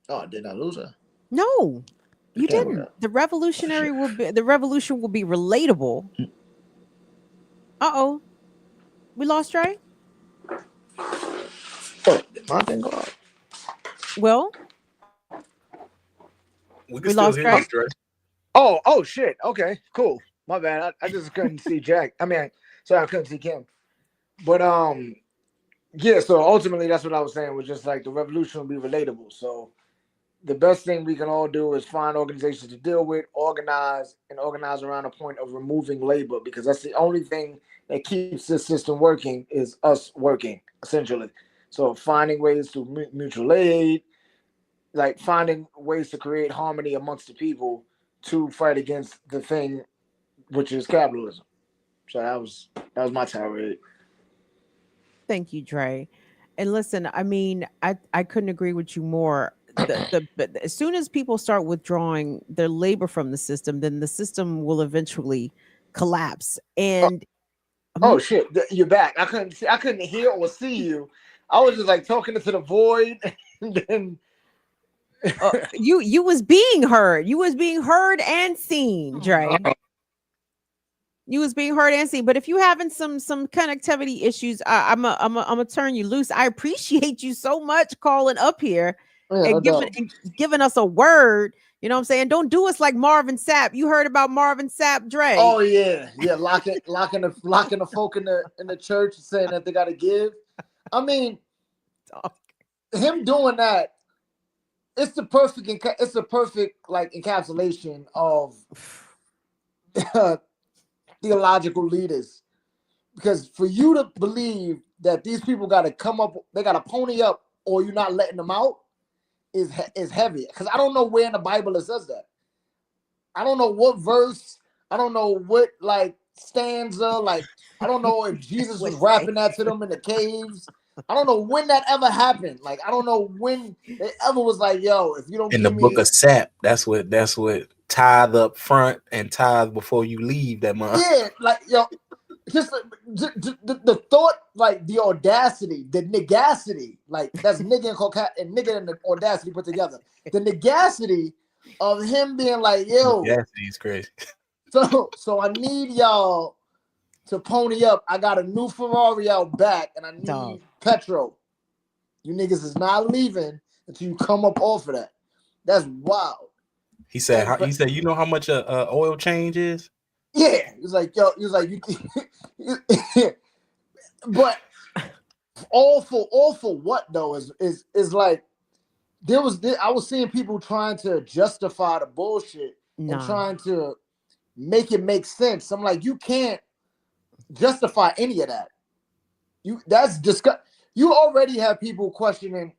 Oh, did I lose her? no, you Damn didn't. it. The revolution will be relatable. Uh-oh. We lost Trey? Oh, did my thing go out? Well, We can we still lost hear Trey. you, Dre. Oh shit. Okay, cool. My bad. I just couldn't see Jack. Sorry, I couldn't see Kim. But yeah, so ultimately that's what I was saying, was just like the revolution will be relatable. So the best thing we can all do is find organizations to deal with, organize around a point of removing labor, because that's the only thing that keeps this system working is us working, essentially. So finding ways to mutual aid, like finding ways to create harmony amongst the people to fight against the thing, which is capitalism. So that was my tirade. Thank you, Dre. And listen, I mean, I couldn't agree with you more. But as soon as people start withdrawing their labor from the system, then the system will eventually collapse. And Oh shit, you're back. I couldn't hear or see you. I was just like talking into the void, and then you was being heard. You was being heard and seen, Dre. You was being heard and seen. But if you having some connectivity issues, I'm gonna turn you loose. I appreciate you so much calling up here and giving us a word. You know what I'm saying? Don't do us like Marvin Sapp. You heard about Marvin Sapp, Dre? Oh yeah, locking the folk in the church, saying that they got to give. I mean, him doing that, it's the perfect like encapsulation of theological leaders, because for you to believe that these people got to come up, they got to pony up, or you're not letting them out, is heavy. Because I don't know where in the Bible it says that. I don't know what verse. I don't know what like stanza. Like I don't know if Jesus was rapping that to them in the caves. I don't know when that ever happened. Like I don't know when it ever was like, yo, if you don't in give the me book of Sap, that's what tithe up front and tithe before you leave that month. Yeah, like yo, just the thought, like the audacity, the negacity, like that's nigga and nigga and the audacity put together. The negacity of him being like, yo, Negacity is crazy. So I need y'all to pony up. I got a new Ferrari out back, and I need petrol. You niggas is not leaving until you come up off of that. That's wild. He said, you know how much a oil change is? Yeah, it's like, yo, you but all for what though is like I was seeing people trying to justify the bullshit and trying to make it make sense. I'm like, you can't justify any of that. That's disgust. You already have people questioning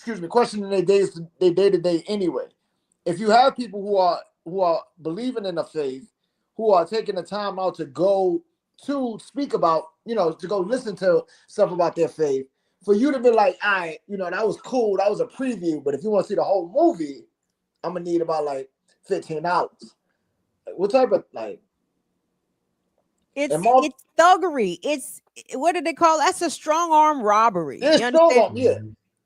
their day-to-day anyway. If you have people who are believing in the faith, who are taking the time out to go to speak about, to go listen to stuff about their faith, for you to be like, all right, that was cool, that was a preview, but if you want to see the whole movie, I'm gonna need about like $15. Like, what type of like? It's thuggery. It's what do they call? That's a strong arm robbery. It's strong arm, yeah.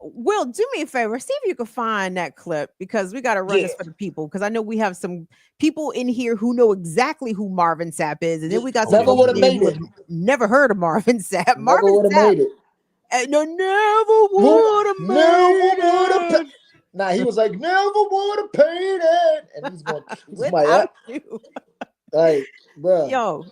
Will, do me a favor. See if you can find that clip, because we got to run this for the people. Because I know we have some people in here who know exactly who Marvin Sapp is, and then we got some people who have never heard of Marvin Sapp. Marvin Sapp made it. No, never would have made it. Nah, he was like, never would have paid it, and he's going without you. Like, bro. Yo,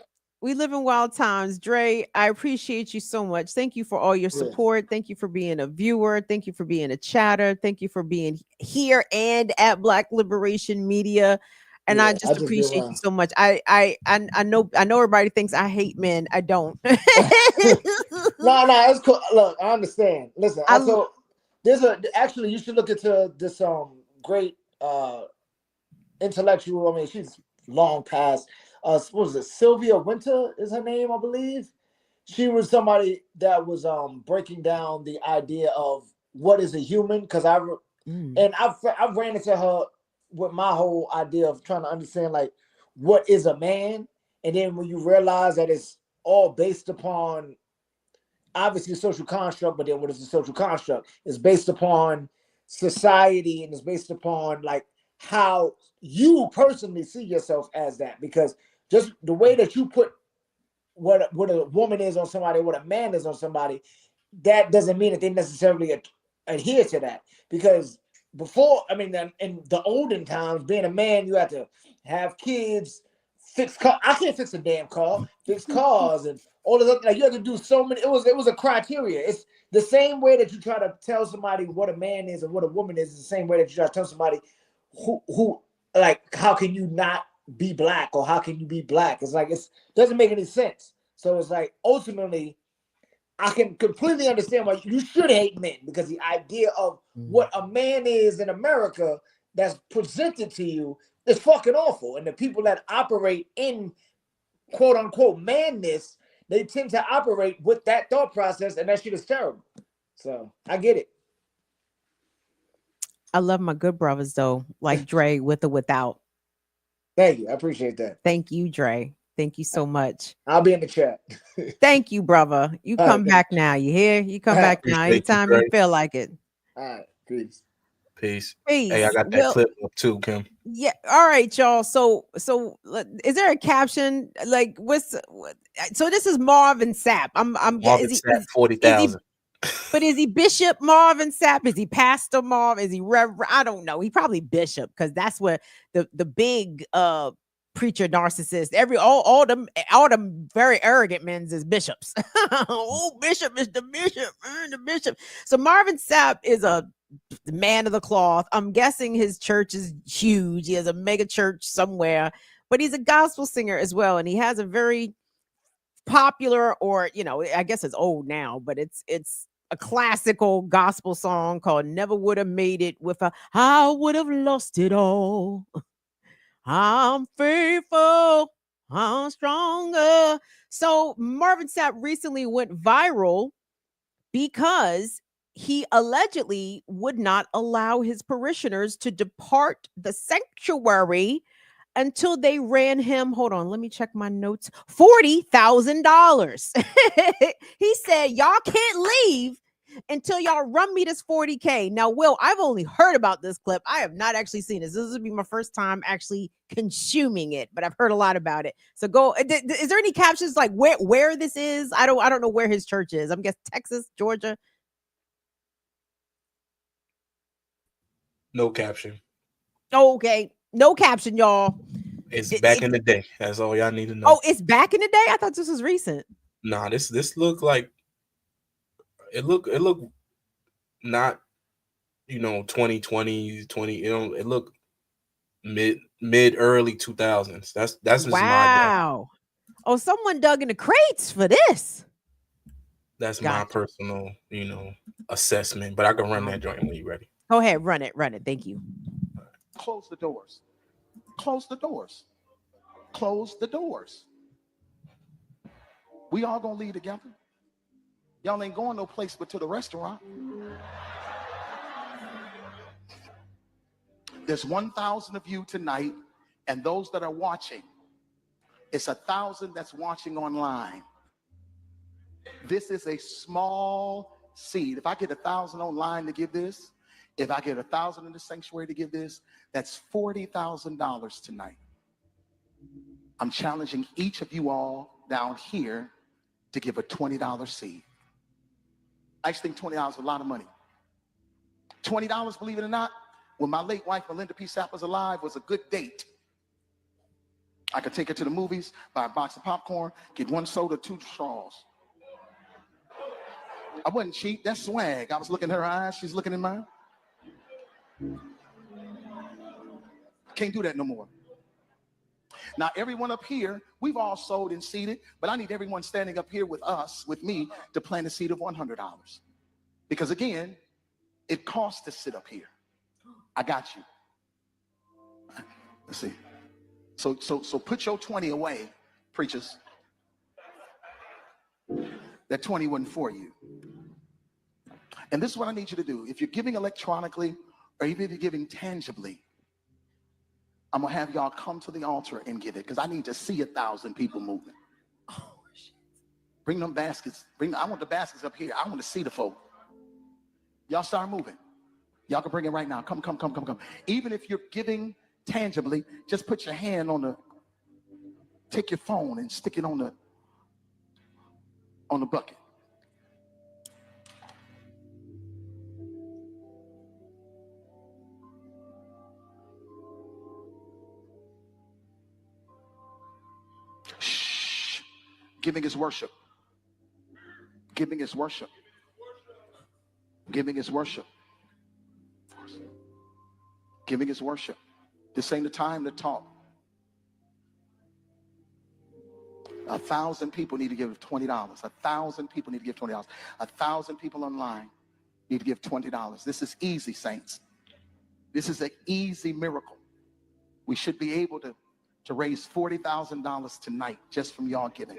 we live in wild times. Dre, I appreciate you so much. Thank you for all your support. Thank you for being a viewer. Thank you for being a chatter. Thank you for being here and at Black Liberation Media. And I just appreciate you so much. I know everybody thinks I hate men. I don't. No, it's cool. Look, I understand. Listen, actually you should look into this great intellectual. I mean, she's long past. What was it? Sylvia Winter is her name, I believe. She was somebody that was breaking down the idea of what is a human, because I've ran into her with my whole idea of trying to understand like what is a man, and then when you realize that it's all based upon obviously social construct, but then what is the social construct? It's based upon society, and it's based upon like how you personally see yourself as that, because just the way that you put what a woman is on somebody, what a man is on somebody, that doesn't mean that they necessarily adhere to that. Because before, I mean, in the olden times, being a man, you had to have kids, fix cars. I can't fix a damn car. Fix cars and all this other, like you have to do so many. It was a criteria. It's the same way that you try to tell somebody what a man is and what a woman is the same way that you try to tell somebody who like how can you not be black or how can you be black? It's like it doesn't make any sense. So it's like ultimately I can completely understand why you should hate men, because the idea of what a man is in America that's presented to you is fucking awful. And the people that operate in quote unquote manness, they tend to operate with that thought process, and that shit is terrible. So I get it. I love my good brothers though, like Dre with or without. Thank you. I appreciate that. Thank you, Dre. Thank you so much. I'll be in the chat. Thank you, brother. You All come right, back now. You hear? You come All right. back now Appreciate you, anytime you Dre. feel like it. All right. Peace. Peace. Peace. Hey, I got that Well, clip up too, Kim. yeah. All right, y'all. So is there a caption? Like so this is Marvin Sapp. Marvin is Sapp, he 40,000. but is he Bishop Marvin Sapp? Is he Pastor Marv? Is he Reverend? I don't know. He probably Bishop, because that's what the big preacher narcissist. All them very arrogant men's is bishops. Oh, Bishop is the bishop, the bishop. So Marvin Sapp is a man of the cloth. I'm guessing his church is huge. He has a mega church somewhere, but he's a gospel singer as well, and he has a very popular, or I guess it's old now, but it's a classical gospel song called Never Would Have Made It with a I would have lost it all. I'm faithful, I'm stronger. So Marvin Sapp recently went viral because he allegedly would not allow his parishioners to depart the sanctuary until they ran him, hold on, let me check my notes, $40,000. He said, y'all can't leave until y'all run me this 40K. Now, Will, I've only heard about this clip. I have not actually seen this. This would be my first time actually consuming it, but I've heard a lot about it. So go, is there any captions like where this is? I don't know where his church is. I'm guessing Texas, Georgia. No caption. Okay. No caption, y'all. It's back in the day. That's all y'all need to know. Oh, it's back in the day? I thought this was recent. Nah, this looked like it looked not 2020, 20, it looked mid early 2000s. That's just my guess. Wow. Oh, someone dug in the crates for this. That's my personal, assessment. But I can run that joint when you're ready. Go ahead, run it. Thank you. Close the doors. Close the doors. Close the doors. We all gonna leave together. Y'all ain't going no place but to the restaurant. There's 1,000 of you tonight, and those that are watching, it's 1,000 that's watching online. This is a small seed. If I get 1,000 online to give this, if I get 1,000 in the sanctuary to give this, that's $40,000 tonight. I'm challenging each of you all down here to give a $20 seed. I just think $20 is a lot of money. $20, believe it or not, when my late wife, Melinda P. Sapp, was alive, was a good date. I could take her to the movies, buy a box of popcorn, get 1 soda, 2 straws. I wasn't cheap, that's swag. I was looking in her eyes, she's looking in mine. Can't do that no more. Now, everyone up here, we've all sold and seeded, but I need everyone standing up here with us, with me, to plant a seed of $100. Because again, it costs to sit up here. I got you. Let's see. So put your 20 away, preachers. That 20 wasn't for you. And this is what I need you to do. If you're giving electronically, or even if you're giving tangibly, I'm gonna have y'all come to the altar and give it, because I need to see 1,000 people moving. Oh, shit. Bring them baskets. I want the baskets up here. I want to see the folk. Y'all start moving. Y'all can bring it right now. Come. Even if you're giving tangibly, just put your hand on take your phone and stick it on the bucket. Shh. Giving is worship. Giving is worship. Giving is worship. Giving is worship. This ain't the time to talk. 1,000 people need to give $20. 1,000 people need to give $20. 1,000 people online need to give $20. This is easy, saints. This is an easy miracle. We should be able to raise $40,000 tonight just from y'all giving.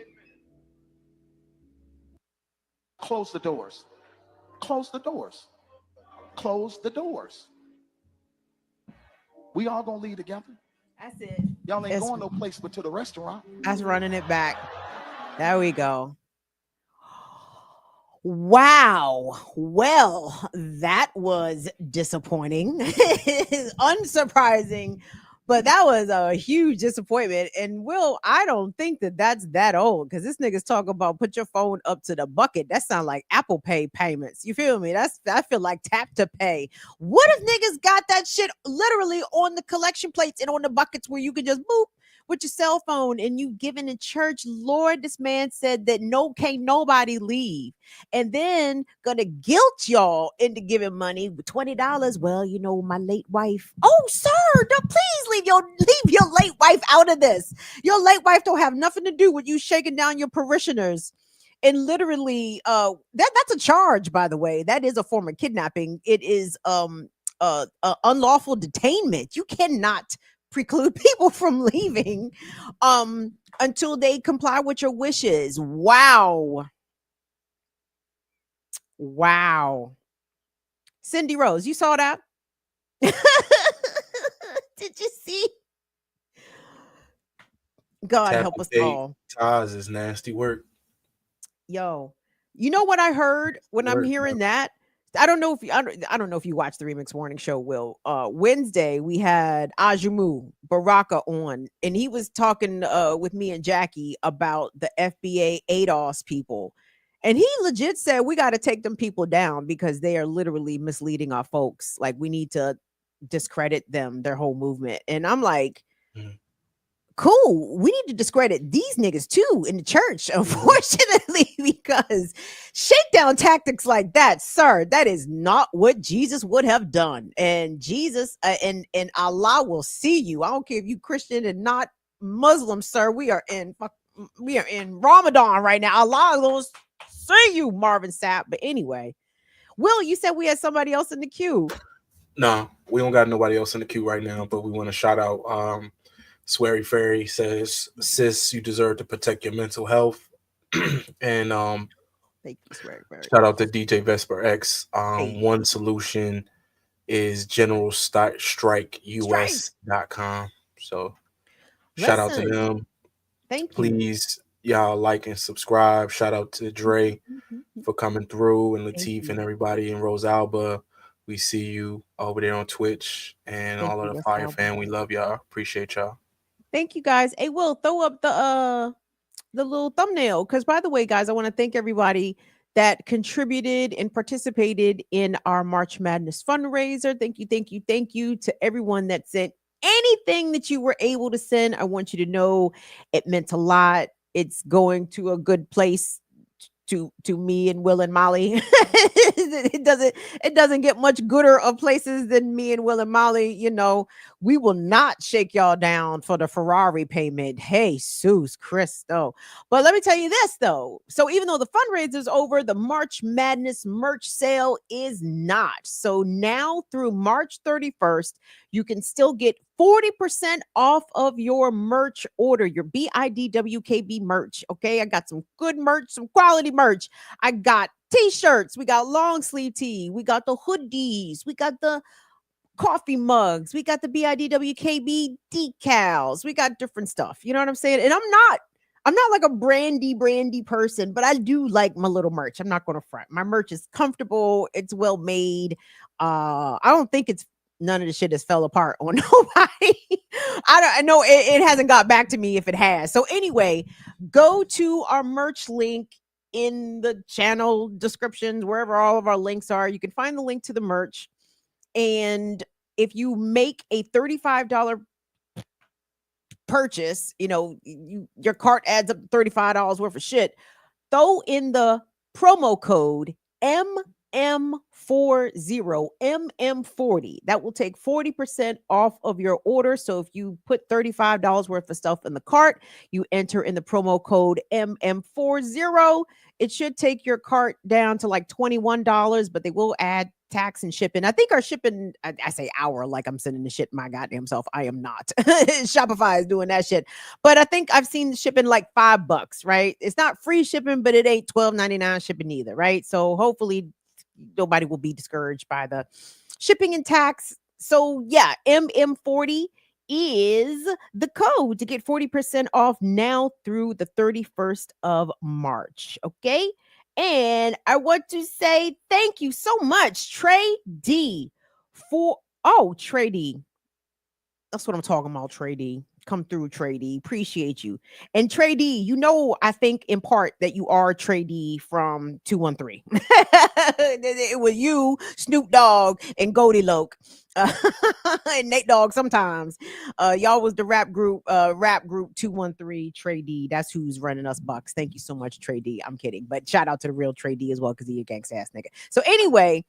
Close the doors. Close the doors. Close the doors. We all gonna leave together. That's it. Y'all ain't going no place but to the restaurant. That's running it back. There we go. Wow. Well, that was disappointing. Unsurprising, but that was a huge disappointment. And Will, I don't think that that's that old, because this nigga's talking about put your phone up to the bucket. That sounds like Apple Pay payments. You feel me? I feel like tap to pay. What if niggas got that shit literally on the collection plates and on the buckets where you can just boop with your cell phone and you giving in church? Lord, this man said that can't nobody leave, and then gonna guilt y'all into giving money with $20. Well, you know, my late wife. Oh, sir, please leave your late wife out of this. Your late wife don't have nothing to do with you shaking down your parishioners. And literally, that's a charge, by the way. That is a form of kidnapping. It is unlawful detainment. You cannot preclude people from leaving until they comply with your wishes. Wow. Cindy Rose, you saw that? Did you see? God help us all. Ties is nasty work. Yo, you know what I heard when I'm hearing that? I don't know if you watched the Remix Morning Show, Will. Wednesday we had Ajumu Baraka on, and he was talking with me and Jackie about the FBA ADOS people. And he legit said we got to take them people down because they are literally misleading our folks. Like, we need to discredit them, their whole movement. And I'm like, cool, we need to discredit these niggas too in the church, unfortunately, because shakedown tactics like that, sir, that is not what Jesus would have done. And Jesus and Allah will see you. I don't care if you Christian and not Muslim, sir. We are in Ramadan right now. Allah will see you, Marvin Sapp. But anyway, Will, you said we had somebody else in the queue. No, we don't got nobody else in the queue right now, but we want to shout out Sweary Fairy says, sis, you deserve to protect your mental health. And thank you, Sweary Fairy. Shout out to DJ Vesper X. One solution is generalstrikeus.com. So shout out to them. Thank you. Please, y'all like and subscribe. Shout out to Dre for coming through, and Latif and everybody in Rosalba. We see you over there on Twitch, and all of the Fire fam. We love y'all. Appreciate y'all. Thank you, guys. Hey, Will, throw up the little thumbnail, because, by the way, guys, I want to thank everybody that contributed and participated in our March Madness fundraiser. Thank you to everyone that sent anything that you were able to send. I want you to know it meant a lot. It's going to a good place. To me and Will and Molly. it doesn't get much gooder of places than me and Will and Molly. You know, we will not shake y'all down for the Ferrari payment. Hey, Jesus Christo. But let me tell you this, though. So even though the fundraiser is over, the March Madness merch sale is not. So now through March 31st, you can still get 40% off of your merch order, your BIDWKB merch. Okay, I got some good merch, some quality merch. I got t-shirts, we got long sleeve tee, we got the hoodies, we got the coffee mugs, we got the BIDWKB decals, we got different stuff. You know what I'm saying? And I'm not like a brandy person, but I do like my little merch. I'm not going to front. My merch is comfortable. It's well made. I don't think none of the shit has fell apart on nobody. I know it hasn't got back to me if it has. So anyway, go to our merch link in the channel descriptions, wherever all of our links are. You can find the link to the merch. And if you make a $35 purchase, you know, your cart adds up to $35 worth of shit. Throw in the promo code MM40. That will take 40% off of your order. So if you put $35 worth of stuff in the cart, you enter in the promo code MM40. It should take your cart down to like $21, but they will add tax and shipping. I think our shipping, I say our like I'm sending the shit my goddamn self. I am not. Shopify is doing that shit. But I think I've seen the shipping like $5, right? It's not free shipping, but it ain't $12.99 shipping either, right? So hopefully nobody will be discouraged by the shipping and tax. So yeah, MM40 is the code to get 40% off now through the 31st of March. Okay. And I want to say thank you so much, Trey D, Trey D. That's what I'm talking about, Trey D. Come through, Trey D. Appreciate you. And Trey D, you know, I think in part that you are Trey D from 213. It was you, Snoop Dogg, and Goldie Loke. And Nate Dogg sometimes. Y'all was the rap group 213 Trey D. That's who's running us bucks. Thank you so much, Trey D. I'm kidding. But shout out to the real Trey D as well, because he a gangsta ass nigga. So anyway,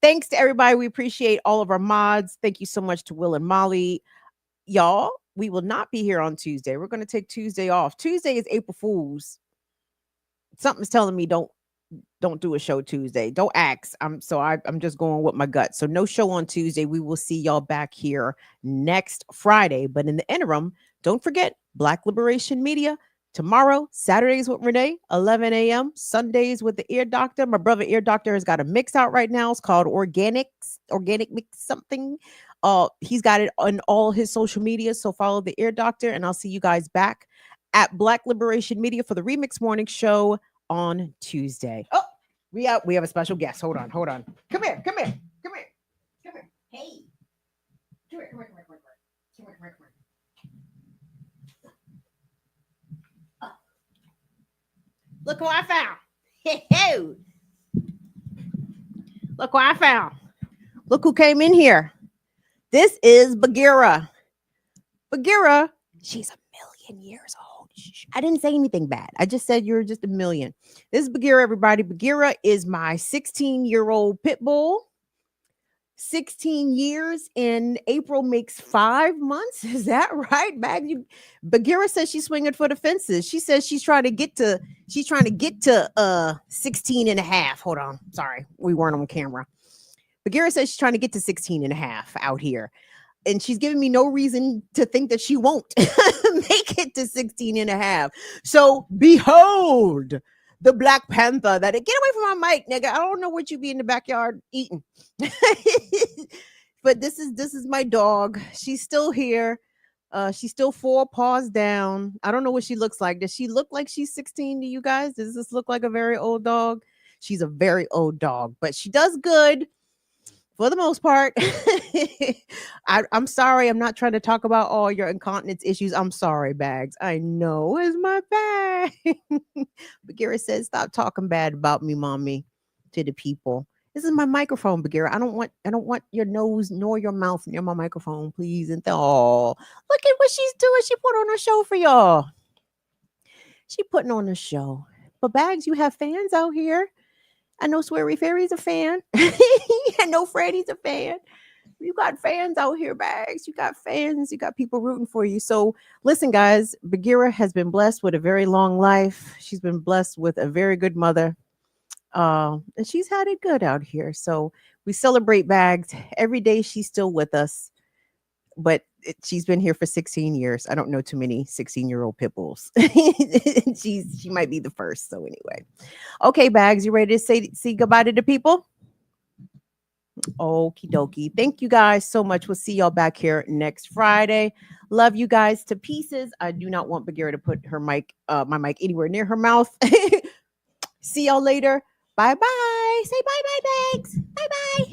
thanks to everybody. We appreciate all of our mods. Thank you so much to Will and Molly. Y'all, we will not be here on Tuesday. We're going to take Tuesday off. Tuesday is April Fool's. Something's telling me don't do a show Tuesday. Don't ask. I'm just going with my gut. So no show on Tuesday. We will see y'all back here next Friday. But in the interim, don't forget Black Liberation Media tomorrow, Saturdays with Renee, 11 a.m. Sundays with the Ear Doctor. My brother Ear Doctor has got a mix out right now. It's called Organic Mix something. He's got it on all his social media. So follow the Ear Doctor, and I'll see you guys back at Black Liberation Media for the Remix Morning Show on Tuesday. Oh, we have a special guest. Hold on. Come here. Hey. Come here. Oh. Look who I found. Look who I found. Look who came in here. This is Bagheera. Bagheera, she's 1,000,000 years old. I didn't say anything bad. I just said you're just 1,000,000. This is Bagheera, everybody. Bagheera is my 16-year-old pit bull. 16 years in April makes 5 months. Is that right, man? Bagheera says she's swinging for the fences. She says she's trying to get to 16 and a half. Hold on. Sorry, we weren't on camera. Bagheera says she's trying to get to 16 and a half out here. And she's giving me no reason to think that she won't make it to 16 and a half. So behold the Black Panther that get away from my mic, nigga. I don't know what you be in the backyard eating. But this is my dog. She's still here. She's still 4 paws down. I don't know what she looks like. Does she look like she's 16 to you guys? Does this look like a very old dog? She's a very old dog, but she does good. For the most part. I'm sorry. I'm not trying to talk about all your incontinence issues. I'm sorry, Bags. I know it's my bag. Bagheera says, stop talking bad about me, mommy, to the people. This is my microphone, Bagheera. I don't want your nose nor your mouth near my microphone, please. And look at what she's doing. She put on a show for y'all. She putting on a show. But Bags, you have fans out here. I know Sweary Fairy's a fan. I know Freddy's a fan. You got fans out here, Bags. You got fans. You got people rooting for you. So listen, guys, Bagheera has been blessed with a very long life. She's been blessed with a very good mother. And she's had it good out here. So we celebrate Bags. Every day she's still with us. But she's been here for 16 years. I don't know too many 16-year-old pit bulls. She might be the first. So anyway. Okay, Bags, you ready to say goodbye to the people? Okie dokie. Thank you guys so much. We'll see y'all back here next Friday. Love you guys to pieces. I do not want Bagheera to put her my mic anywhere near her mouth. See y'all later. Bye-bye. Say bye-bye, Bags. Bye-bye.